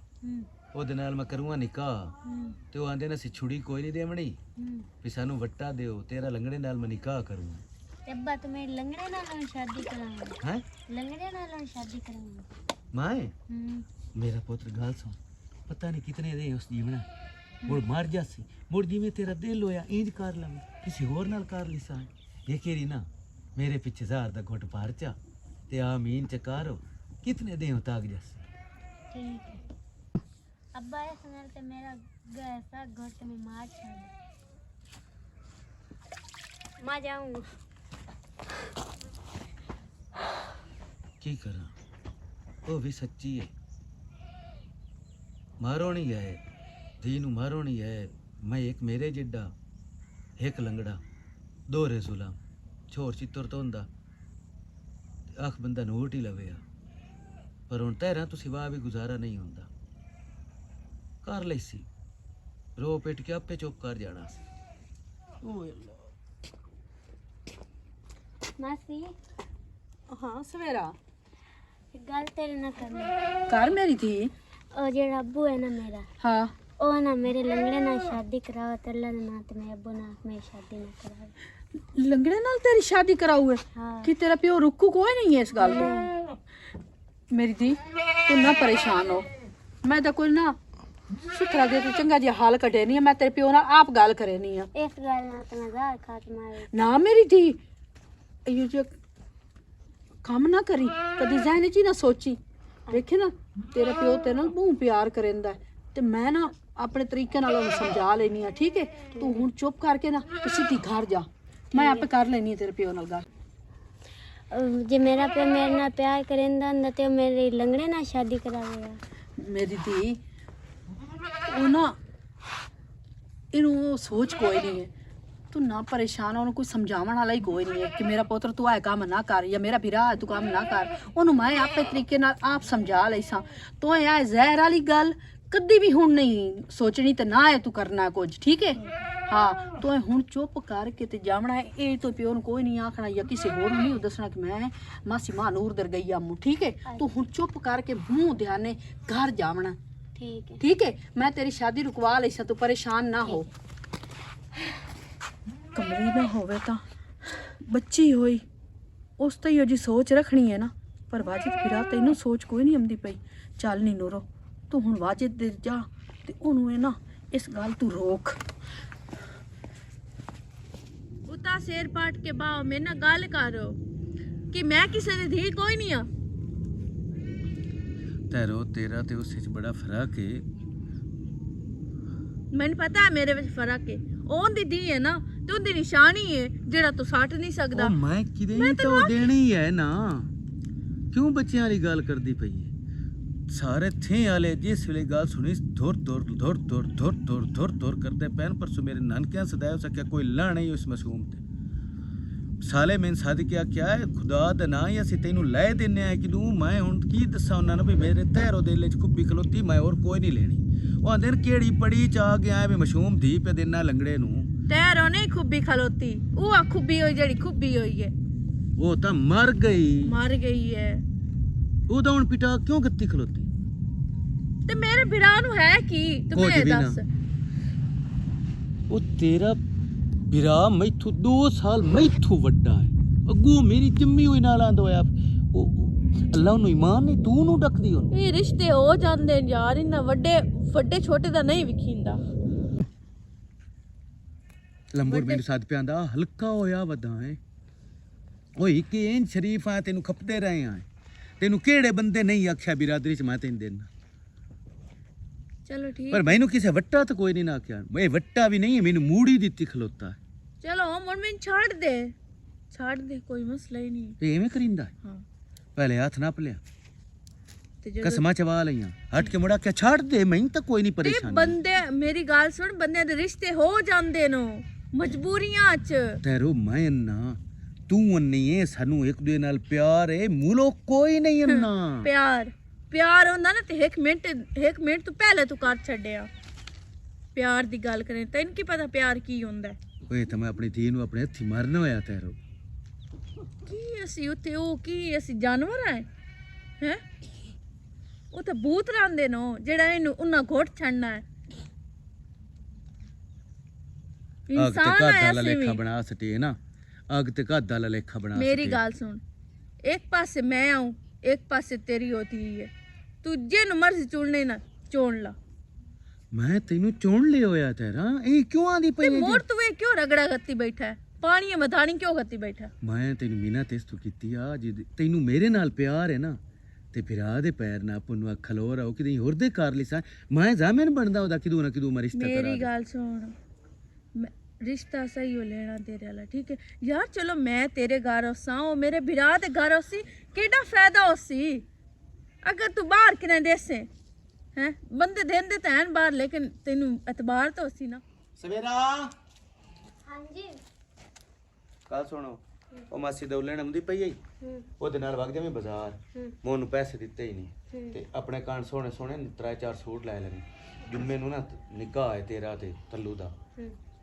ਉਹਦੇ ਨਾਲ ਮੈਂ ਕਰੂੰਗਾ ਨਿਕਾਹ ਤੇ ਉਹ ਆਂਦੇ ਨੇ ਅਸੀਂ ਛੁੜੀ ਕੋਈ ਨਹੀਂ ਦੇਵਣੀ ਵੀ ਸਾਨੂੰ ਵੱਟਾ ਦਿਓ ਤੇਰਾ ਲੰਗੜੇ ਨਾਲ ਮੈਂ ਨਿਕਾਹ ਕਰੂੰਗਾ अब्बा तो मेरी लंगड़े नाल शादी कराऊंगा ਹੈ लंगड़े नाल शादी कराऊंगा ਮੈਂ ਮੇਰਾ ਪੁੱਤਰ ਗੱਲ ਸੁਣ ਪਤਾ ਨਹੀਂ ਕਿਤਨੇ ਦੇ ਉਸ ਜੀਵਣਾ ਮੁੜ ਮਰ ਜਾਸੀ ਮੁੜ ਜਿਵੇਂ ਤੇਰਾ ਦਿਲ ਹੋਇਆ ਇੰਜ ਕਰ ਲਵੇਂ ਕਿਸੇ ਹੋਰ ਨਾਲ ਕਰ ਲਈ ਸਾਂ ਇਹ ਕਿਹੜੀ ਨਾ ਮੇਰੇ ਪਿੱਛੇ ਜ਼ਾਰ ਦਾ ਘੁੱਟ ਭਰ ਚਾ ਤੇ ਆਮੀਨ ਚਕਾਰੋ ਕਿਤਨੇ ਦੇ ਤਾਕ ਜਾਸੀ ठीक है अब्बा ये सुनल तो मेरा ऐसा घोट में मार छोड़ मैं जाऊंगा ਕੀ ਕਰਾਂ ਉਹ ਵੀ ਸੱਚੀ ਹੈ ਮਾਰੋ ਨਹੀਂ ਹੈ ਧੀ ਨੂੰ ਮਾਰੋ ਨਹੀਂ ਹੈ ਮੈਂ ਇੱਕ ਮੇਰੇ ਜਿੱਡਾ ਇੱਕ ਲੰਗੜਾ ਦੋਰੇ ਸੁਲਾ ਛੋਰ ਚਿੱਤਰ ਤੋਂ ਹੁੰਦਾ ਅੱਖ ਬੰਦਾ ਨੋਟ ਹੀ ਲਵੇ ਆ ਪਰ ਹੁਣ ਤਹਿਰਾਂ ਤੁਸੀਂ ਵਾਹ ਵੀ ਗੁਜ਼ਾਰਾ ਨਹੀਂ ਹੁੰਦਾ। ਕਰ ਲਈ ਸੀ, ਰੋ ਪਿੱਟ ਕੇ ਆਪੇ ਚੁੱਪ ਕਰ ਜਾਣਾ ਸੀ। ਓਏ ਅੱਲਾ। मासी ਹਾਂ ਸਵੇਰਾ गल तेरे ना करनी। ਘਰ ਮੇਰੀ ਥੀ और जेड़ा अब्बू है ना मेरा, ਹਾਂ ओ ना मेरे लंगड़े ना शादी कराओ तो अल्लाह ने ना तो मेरे अब्बू ना मेरी शादी ना कराओ। ਲੰਗੜੇ ਨਾਲ ਤੇਰੀ ਸ਼ਾਦੀ ਕਰਾਊ ਹੈ हाँ ਕਿ ਤੇਰਾ ਪਿਓ ਰੁੱਕੂ ਕੋਈ ਨਹੀਂ ਹੈ ਇਸ ਗੱਲ ਤੋਂ। ਮੇਰੀ ਧੀ ਤੂੰ ਨਾ ਪਰੇਸ਼ਾਨ ਹੋ, ਮੈਂ ਤਾਂ ਕੋਈ ਨਾ ਸ਼ੁਕਰਾ ਦੇ ਤੂੰ ਚੰਗਾ ਜਿਹਾ ਹਾਲ ਕੱਢੇ ਨਹੀਂ, ਮੈਂ ਤੇਰੇ ਪਿਓ ਨਾਲ ਆਪ ਗੱਲ ਕਰੇ ਨਹੀਂ ਆ। इस गल ना तो मजाक खा के मारे। ਨਾ ਮੇਰੀ ਧੀ ਇਹ ਜੋ ਕੰਮ ਨਾ ਕਰੀ, ਕਦੀ ਜ਼ਹਿਨ 'ਚ ਹੀ ਨਾ ਸੋਚੀ। ਵੇਖੇ ਨਾ ਤੇਰਾ ਪਿਓ ਤੇ ਨਾਲ ਬਹੁਤ ਪਿਆਰ ਕਰਦਾ ਹੈ ਤੇ ਮੈਂ ਨਾ ਆਪਣੇ ਤਰੀਕੇ ਨਾਲ ਉਹਨੂੰ ਸਮਝਾ ਲੈਣੀ ਆ। ਠੀਕ ਹੈ, ਤੂੰ ਹੁਣ ਚੁੱਪ ਕਰਕੇ ਨਾ ਤੇ ਸਿੱਧੀ ਘਰ ਜਾ, ਮੈਂ ਆਪੇ ਕਰ ਲੈਣੀ ਆ ਤੇਰੇ ਪਿਓ ਨਾਲ ਗੱਲ। जे मेरा पे मेरे ना प्यार करेंदा ना तो मेरे लंगड़े ना शादी करावेगा। ਮੇਰੀ ਧੀ ਉਹ ਨਾ ਇਹਨੂੰ ਉਹ ਸੋਚ ਕੋਈ ਨਹੀਂ ਹੈ, ਤੂੰ ਨਾ ਪਰੇਸ਼ਾਨ, ਉਹਨੂੰ ਕੋਈ ਸਮਝਾਉਣ ਵਾਲਾ ਹੀ ਕੋਈ ਨਹੀਂ ਹੈ ਕਿ ਮੇਰਾ ਪੁੱਤਰ ਤੂੰ ਇਹ ਕੰਮ ਨਾ ਕਰ ਜਾਂ ਮੇਰਾ ਵੀਰਾ ਤੂੰ ਕੰਮ ਨਾ ਕਰ। ਉਹਨੂੰ ਮੈਂ ਆਪੇ ਤਰੀਕੇ ਨਾਲ ਆਪ ਸਮਝਾ ਲਈ ਸਾਂ। ਤੂੰ ਇਹ ਜ਼ਹਿਰ ਵਾਲੀ ਗੱਲ ਕਦੀ ਵੀ ਹੁਣ ਨਹੀਂ ਸੋਚਣੀ ਤੇ ਨਾ ਹੈ ਤੂੰ ਕਰਨਾ ਕੁਝ। ਠੀਕ ਹੈ, ਹਾਂ ਤੂੰ ਇਹ ਹੁਣ ਚੁੱਪ ਕਰਕੇ ਤੇ ਜਾਵਣਾ ਹੈ। ਇਹ ਤੋਂ ਪਿਓ ਨੂੰ ਕੋਈ ਨਹੀਂ ਆਖਣਾ ਜਾਂ ਕਿਸੇ ਹੋਰ ਨੂੰ ਨਹੀਂ ਦੱਸਣਾ ਕਿ ਮੈਂ ਮਾਸੀ ਮਾਂ ਨੂਰ ਦਰ ਗਈ ਆ ਮੂੰ। ਠੀਕ ਹੈ, ਤੂੰ ਹੁਣ ਚੁੱਪ ਕਰਕੇ ਮੂੰਹ ਧਿਆਨੇ ਘਰ ਜਾਵਣਾ। ठीक है। ठीक है, मैं तेरी शादी रुकवा ली सा, तू परेशान ना हो। कमली ना होवे ता बच्ची होई उस तो ही जी सोच रखनी है ना, पर वाजिद फिरा तैनू सोच कोई नहीं आंदी पई। चल नी नूरो, तू हुण वाजिद दे जा ते ओनू है ना इस गल तू रोक। उता सिर पाट के बाओ मेरे ना गल करो कि मैं किसी दी धी कोई नहीं आ। ਤੈਰੋ ਤੇਰਾ ਤੇ ਉਸ ਵਿੱਚ ਬੜਾ ਫਰਕ ਹੈ। ਮੈਨੂੰ ਪਤਾ ਹੈ ਮੇਰੇ ਵਿੱਚ ਫਰਕ ਹੈ। ਉਹਦੀ ਦੀ ਹੈ ਨਾ ਤੇ ਉਹਦੀ ਨਿਸ਼ਾਨੀ ਹੈ ਜਿਹੜਾ ਤੂੰ ਸੱਟ ਨਹੀਂ ਸਕਦਾ। ਉਹ ਮੈਂ ਕਿਤੇ ਹੀ ਤਾਂ ਉਹ ਦੇਣੀ ਹੈ ਨਾ, ਕਿਉਂ ਬੱਚਿਆਂ ਵਾਲੀ ਗੱਲ ਕਰਦੀ ਪਈ ਹੈ। ਸਾਰੇ ਥੇ ਵਾਲੇ ਜਿਸ ਵੇਲੇ ਗੱਲ ਸੁਣੀ ਧੁਰ ਧੁਰ ਧੁਰ ਧੁਰ ਧੁਰ ਧੁਰ ਧੁਰ ਧੁਰ ਕਰਦੇ ਪੈਨ। ਪਰਸੋਂ ਮੇਰੇ ਨਾਨਕਿਆਂ ਸਦਾਇਆ ਸਕਿਆ ਕੋਈ ਲਾ ਨਹੀਂ ਉਸ ਮਾਸੂਮ ਤੇ। ਸਾਲੇ ਮੈਂ ਸਾਦਿਕਿਆ ਕਿਹਾ ਹੈ ਖੁਦਾ ਦਾ ਨਾਂ ਹੀ ਅਸੀਂ ਤੈਨੂੰ ਲੈ ਦਿੰਨੇ ਆ ਕਿ ਤੂੰ ਮੈਂ ਹੁਣ ਕੀ ਦੱਸਾਂ ਉਹਨਾਂ ਨੂੰ ਵੀ ਮੇਰੇ ਤਹਿਰੋ ਦੇ ਵਿੱਚ ਖੁੱਬੀ ਖਲੋਤੀ ਮੈਂ ਹੋਰ ਕੋਈ ਨਹੀਂ ਲੈਣੀ। ਉਹ ਆਂਦੇ ਨੇ ਕਿਹੜੀ ਪੜੀ ਚ ਆ ਗਿਆ ਵੀ ਮਸ਼ੂਮ ਧੀ ਪੇ ਦੇਣਾ ਲੰਗੜੇ ਨੂੰ। ਤੈਰੋ ਨਹੀਂ ਖੁੱਬੀ ਖਲੋਤੀ, ਉਹ ਆ ਖੁੱਬੀ ਹੋਈ ਜਿਹੜੀ ਖੁੱਬੀ ਹੋਈ ਹੈ। ਉਹ ਤਾਂ ਮਰ ਗਈ ਹੈ ਉਹਦਾ ਹੁਣ ਪਿਤਾ ਕਿਉਂ ਗੱਤੀ ਖਲੋਤੀ। ਤੇ ਮੇਰੇ ਵੀਰਾਂ ਨੂੰ ਹੈ ਕੀ ਤੂੰ ਕੁਝ ਮੈਨੂੰ ਵੀ ਨਾ। ਦੱਸ। ਉਹ ਤੇਰਾ ਵੀਰਾ ਮੈਥੋਂ 2 ਸਾਲ ਮੈਥੋਂ ਵੱਡਾ ਹੈ, ਅੱਗੋਂ ਮੇਰੀ ਜੰਮੀ ਹੋਈ ਨਾਲ ਆਂਦਾ ਹੋਇਆ। ਉਹ ਅੱਲਾਹ ਨੂੰ ਇਮਾਨ ਨਹੀਂ, ਤੂੰ ਨੂੰ ਡੱਕਦੀ ਉਹਨੂੰ। ਇਹ ਰਿਸ਼ਤੇ ਹੋ ਜਾਂਦੇ ਨੇ ਯਾਰ, ਇਹਨਾਂ ਵੱਡੇ ਛੋਟੇ ਦਾ ਨਹੀਂ ਵਿਖੀਂਦਾ। ਲੰਬੋਰ ਮੈਨੂੰ ਸਾਥ ਪਿਆਂਦਾ ਹਲਕਾ ਹੋਇਆ ਵਦਾ ਹੈ। ਓਏ ਕਿ ਐਨ ਸ਼ਰੀਫ ਆ ਤੈਨੂੰ ਖਪਦੇ ਰਹੇ ਆ। ਤੈਨੂੰ ਕਿਹੜੇ ਬੰਦੇ ਨਹੀਂ ਆਖਿਆ ਬਿਰਾਦਰੀ ਚ ਮੈਂ ਤੈਨੂੰ ਦੇਣਾ। ਚਲੋ ਠੀਕ, ਪਰ ਮੈਨੂੰ ਕਿਸੇ ਵੱਟਾ ਤਾਂ ਕੋਈ ਨਹੀਂ ਨਾ ਆਖਿਆ। ਮੈਂ ਵੱਟਾ ਵੀ ਨਹੀਂ, ਮੈਨੂੰ ਮੂੜੀ ਦਿੱਤੀ ਖਲੋਤਾ ਹੈ। ਚਲੋ ਹੁਣ ਮੈਨੂੰ ਛੱਡ ਦੇ ਕੋਈ ਮਸਲਾ ਹੀ ਨਹੀਂ। ਤੇ ਐਵੇਂ ਕਰਿੰਦਾ ਹੈ? ਹਾਂ ਪਹਿਲੇ ਹੱਥ ਨਾ ਪਲਿਆ ਤੇ ਜਦੋਂ ਕਸਮਾਂ ਚਵਾ ਲਈਆਂ ਹਟ ਕੇ ਮੁੜਾ ਕੇ ਛੱਡ ਦੇ। ਮੈਨੂੰ ਤਾਂ ਕੋਈ ਨਹੀਂ ਤੇ ਪਰੇਸ਼ਾਨੀ। ਬੰਦੇ ਮੇਰੀ ਗੱਲ ਸੁਣ, ਬੰਦਿਆਂ ਦੇ ਰਿਸ਼ਤੇ ਹੋ ਜਾਂਦੇ ਨੇ ਮਜਬੂਰੀਆਂ ਚ। ਤੇਰੋ ਮੈਂ ਨਾ ਤੂੰ ਨਹੀਂ ਹੈ, ਸਾਨੂੰ ਇੱਕ ਦੂਜੇ ਨਾਲ ਪਿਆਰ ਹੈ, ਮੂਲੋ ਕੋਈ ਨਹੀਂ ਅੰਨਾ। ਪਿਆਰ ਹੁੰਦਾ ਨਾ ਤੇ ਇੱਕ ਮਿੰਟ ਤੋਂ ਪਹਿਲੇ ਤੂੰ ਕਰ ਛੱਡਿਆ। ਪਿਆਰ ਦੀ ਗੱਲ ਕਰੇ ਤੈਨੂੰ ਕੀ ਪਤਾ ਪਿਆਰ ਕੀ ਹੁੰਦਾ ਹੈ? ਓਏ ਤਾਂ ਮੈਂ ਆਪਣੀ ਧੀ ਨੂੰ ਆਪਣੇ ਹੱਥੀ ਮਾਰਨ ਹੋਇਆ ਤੇਰੋ। ਕੀ ਅਸੀਂ ਉੱਥੇ ਉਹ ਕੀ ਅਸੀਂ ਜਾਨਵਰ ਹੈ? ਉਹ ਤਾਂ ਭੂਤ ਰਹਿੰਦੇ ਨੇ ਜਿਹੜਾ ਇਹਨੂੰ ਉਹਨਾਂ ਘੋਟ ਛੱਡਣਾ ਹੈ। ਅਗ ਤੇ ਇਨਸਾਨ ਘਰ ਹੈ ਦਾ ਅਸੀਂ ਲੇਖਾ ਵੀ। ਬਣਾ ਸਟੇ ਨਾ, ਅਗ ਤੇ ਘਰ ਦਾ ਲੇਖਾ ਬਣਾ ਸਟੇ। ਮੇਰੀ ਗੱਲ ਸੁਣ, ਇੱਕ ਪਾਸੇ ਮੈਂ ਆਉਂ ਇੱਕ ਪਾਸੇ ਤੇਰੀ ਹੋਤੀ ਹੈ। ਤੂੰ ਜੇ ਨੂੰ ਮਰਜ਼ੀ ਚੁਣਨੇ ਨਾ ਚੁਣ ਲਾ। ਮੈਂ ਤੈਨੂੰ ਚੁਣ ਲਿਆ ਹੋਇਆ ਤੇਰਾ, ਇਹ ਕਿਉਂ ਆਂਦੀ ਤੇ ਪਈ ਹੈ ਮੋੜ ਜੀ? ਤੂੰ ਇਹ ਕਿਉਂ ਰਗੜਾ ਗੱਤੀ ਬੈਠਾ ਹੈ? ਪਾਣੀ ਮਧਾਣੀ ਕਿਉਂ ਗੱਤੀ ਬੈਠਾ? ਮੈਂ ਤੈਨੂੰ ਮੀਨਾ ਤੇਸ ਤੋਂ ਕੀਤੀ ਆ ਜੀ। ਤੈਨੂੰ ਮੇਰੇ ਨਾਲ ਪਿਆਰ ਹੈ ਨਾ ਤੇ ਫਿਰ ਆ ਦੇ ਪੈਰ ਨਾ ਆਪਾਂ ਨੂੰ ਖਲੋ ਰਹਾ ਕਿ ਹੋਰ ਦੇ ਕਰ ਲਿਸਾ। ਮੈਂ ਜਾਮਨ ਬਣਦਾ ਉਹਦਾ ਕਿਦੋਂ ਨਾ ਕਿਦੋਂ ਮੈਂ ਰਿਸ਼ਤਾ ਕਰਾ ਮੇਰੀ ਦੇ। ਗੱਲ ਸੁਣ, ਰਿਸ਼ਤਾ ਸਹੀ ਹੋ ਲੈਣਾ ਤੇਰੇ ਵਾਲਾ, ਠੀਕ ਹੈ ਯਾਰ। ਚਲੋ ਮੈਂ ਤੇਰੇ ਘਰ ਹੋਸਾਂ, ਉਹ ਮੇਰੇ ਵਿਰਾਹ ਦੇ ਘਰ ਹੋਸੀ, ਕਿਹੜਾ ਫਾਇਦਾ ਹੋਸੀ ਅਗਰ ਤੂੰ ਬਾਹਰ ਕਿਨੇ ਦੇਸੇ ਹੈ? ਬੰਦੇ ਦੇਂਦੇ ਤਾਂ ਹਨ ਬਾਹਰ, ਲੇਕਿਨ ਤੈਨੂੰ ਇਤਬਾਰ ਤਾਂ ਹੋਸੀ ਨਾ। ਸਵੇਰਾ हाँ जी। ਕੱਲ ਸੁਣੋ, ਉਹ ਮਾਸੀ ਦਾ ਲੈਣ ਆਉਂਦੀ ਪਈ ਆਈ ਉਹਦੇ ਨਾਲ ਵਗ ਜਾਵੇਂ ਬਾਜ਼ਾਰ ਮੈਂ ਉਹਨੂੰ ਪੈਸੇ ਦਿੱਤੇ ਹੀ ਨਹੀਂ ਤੇ ਆਪਣੇ ਕਾਨ ਸੋਹਣੇ ਸੋਹਣੇ 3-4 ਸੂਟ ਲੈ ਲੈਣੇ ਜੁੰਮੇ ਨੂੰ ਨਾ ਨਿਕਾਹ ਹੈ ਤੇਰਾ ਤੇ ਤੱਲੂ ਦਾ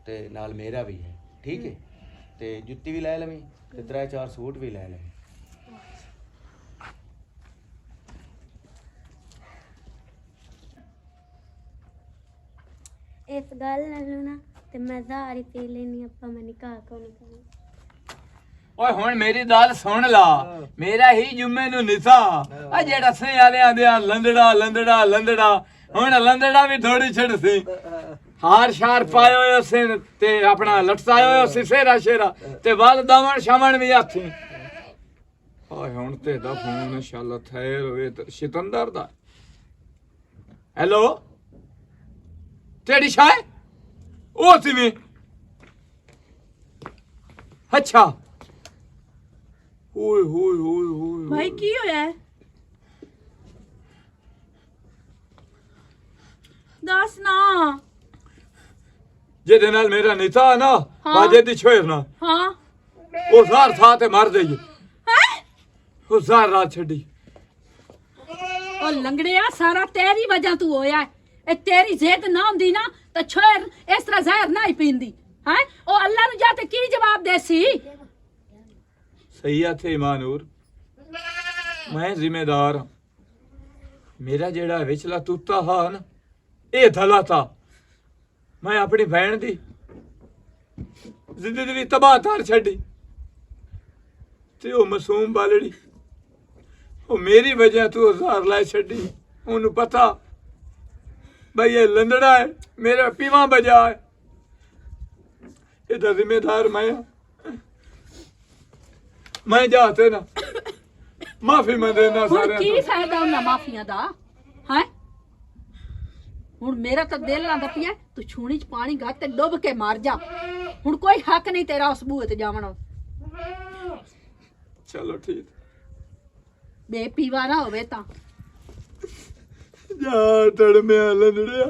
ਤੇ ਨਾਲ ਮੇਰਾ ਵੀ ਹੈ ਠੀਕ ਹੈ ਤੇ ਜੁੱਤੀ ਵੀ ਲੈ ਲਵੀਂ ਤੇ 3-4 ਸੂਟ ਵੀ ਲੈ ਲਵੀਂ इस गल नालों ना ते मैं 1000 ही पी लेनी अपा मैं निकाह को नहीं करना ਓਏ ਹੁਣ ਮੇਰੀ ਗੱਲ ਸੁਣ ਲਾ ਮੇਰਾ ਹੀ ਜੁਮੇ ਨੂੰ ਨਿਸਾ ਆ ਜਿਹੜਾ ਸੇ ਵਾਲਿਆਂ ਦੇ ਲੰਦੜਾ ਲੰਦੜਾ ਲੰਦੜਾ ਹੁਣ ਲੰਦੜਾ ਵੀ ਥੋੜੀ ਛੜ ਸੀ ਹਾਰ ਸ਼ਾਰ ਪਾਇਓ ਹੋਏ ਸੀ ਤੇ ਆਪਣਾ ਲਟਸਾਇਓ ਹੋਏ ਸੀ ਸੇਰਾ ਸ਼ੇਰਾ ਤੇ ਵੱਲ ਦਵਣ ਸ਼ਮਣ ਵੀ ਹੱਥੀ ਓਏ ਹੁਣ ਤੇ ਦਾ ਫੋਨ ਇਨਸ਼ਾਅੱਲਾ ਠਹਿਰ ਹੋਵੇ ਤੇ ਸ਼ਿਤੰਦਰ ਦਾ ਹੈਲੋ ਤੇਰੀ ਸ਼ਾਇ ਉਹ ਸੀ ਅੱਛਾ ਓਏ ਹੋਏ ਹੋਏ ਹੋਏ ਭਾਈ ਕੀ ਹੋਇਆ ਹੈ? ਦੱਸ ਨਾ। ਜਿਹਦੇ ਨਾਲ ਮੇਰਾ ਨਿਤਾ ਨਾ ਬਾਜੇ ਦੀ ਛੋਰ ਨਾ ਹਾਂ ਉਹ ਸਾਰ ਥਾ ਤੇ ਮਰ ਗਈ ਉਹ ਸਾਰ ਰਾਤ ਛੱਡੀ ਉਹ ਲੰਗੜਿਆ ਸਾਰਾ ਤੇਰੀ ਵਜ੍ਹਾ ਤੂੰ ਹੋਇਆ ਹੈ। ਇਹ ਤੇਰੀ ਜ਼ਿੱਦ ਨਾ ਹੁੰਦੀ ਨਾ ਤਾਂ ਛੋਰ ਇਸ ਤਰ੍ਹਾਂ ਜ਼ਹਿਰ ਨਾ ਹੀ ਪੀਂਦੀ ਹੈ ਉਹ ਅੱਲਾ ਨੂੰ ਜਾ ਤੇ ਕੀ ਜਵਾਬ ਦੇਸੀ ਸਹੀ ਆ ਥੇ ਇਮਾਨੂਰ ਮੈਂ ਜ਼ਿੰਮੇਦਾਰ ਹਾਂ ਮੇਰਾ ਜਿਹੜਾ ਵਿਚਲਾ ਤੂਤਾ ਹਾਂ ਨਾ ਇਹ ਧਲਾ ਤਾ ਮੈਂ ਆਪਣੀ ਭੈਣ ਦੀ ਜ਼ਿੰਦਗੀ ਦੀ ਤਬਾਹ ਤਾਰ ਛੱਡੀ ਤੇ ਉਹ ਮਾਸੂਮ ਬਾਲੜੀ ਉਹ ਮੇਰੀ ਵਜ੍ਹਾ ਤੂੰ ਹਜ਼ਾਰ ਲੈ ਛੱਡੀ ਉਹਨੂੰ ਪਤਾ ਬਈ ਇਹ ਲੰਦੜਾ ਹੈ ਮੇਰਾ ਪੀਵਾ ਬਜਾ ਹੈ ਇਹਦਾ ਜ਼ਿੰਮੇਦਾਰ ਮੈਂ ਹਾਂ ਮੈਂ ਜਾਤੇ ਨਾ ਮਾਫੀ ਮੰਗੇ ਨਾ ਹੁਣ ਸਾਰਿਆਂ ਕੀ ਤੋਂ ਫਾਇਦਾ ਉਹਨਾਂ ਮਾਫੀਆਂ ਦਾ ਹੈ ਹੁਣ ਮੇਰਾ ਤਾਂ ਦਿਲ ਨਾ ਪਿਆ ਤੂੰ ਛੂਣੀ ਚ ਪਾਣੀ ਗਾ ਤੇ ਡੁੱਬ ਕੇ ਮਰ ਜਾ ਹੁਣ ਕੋਈ ਹੱਕ ਨਹੀਂ ਤੇਰਾ ਉਸ ਬੂਹੇ ਤੇ ਜਾਵਣ ਚਲੋ ਠੀਕ ਬੇ ਪੀਵਾ ਨਾ ਹੋਵੇ ਤਾਂ ਜਾ ਤੜਮਿਆ ਲੰਦੜਿਆ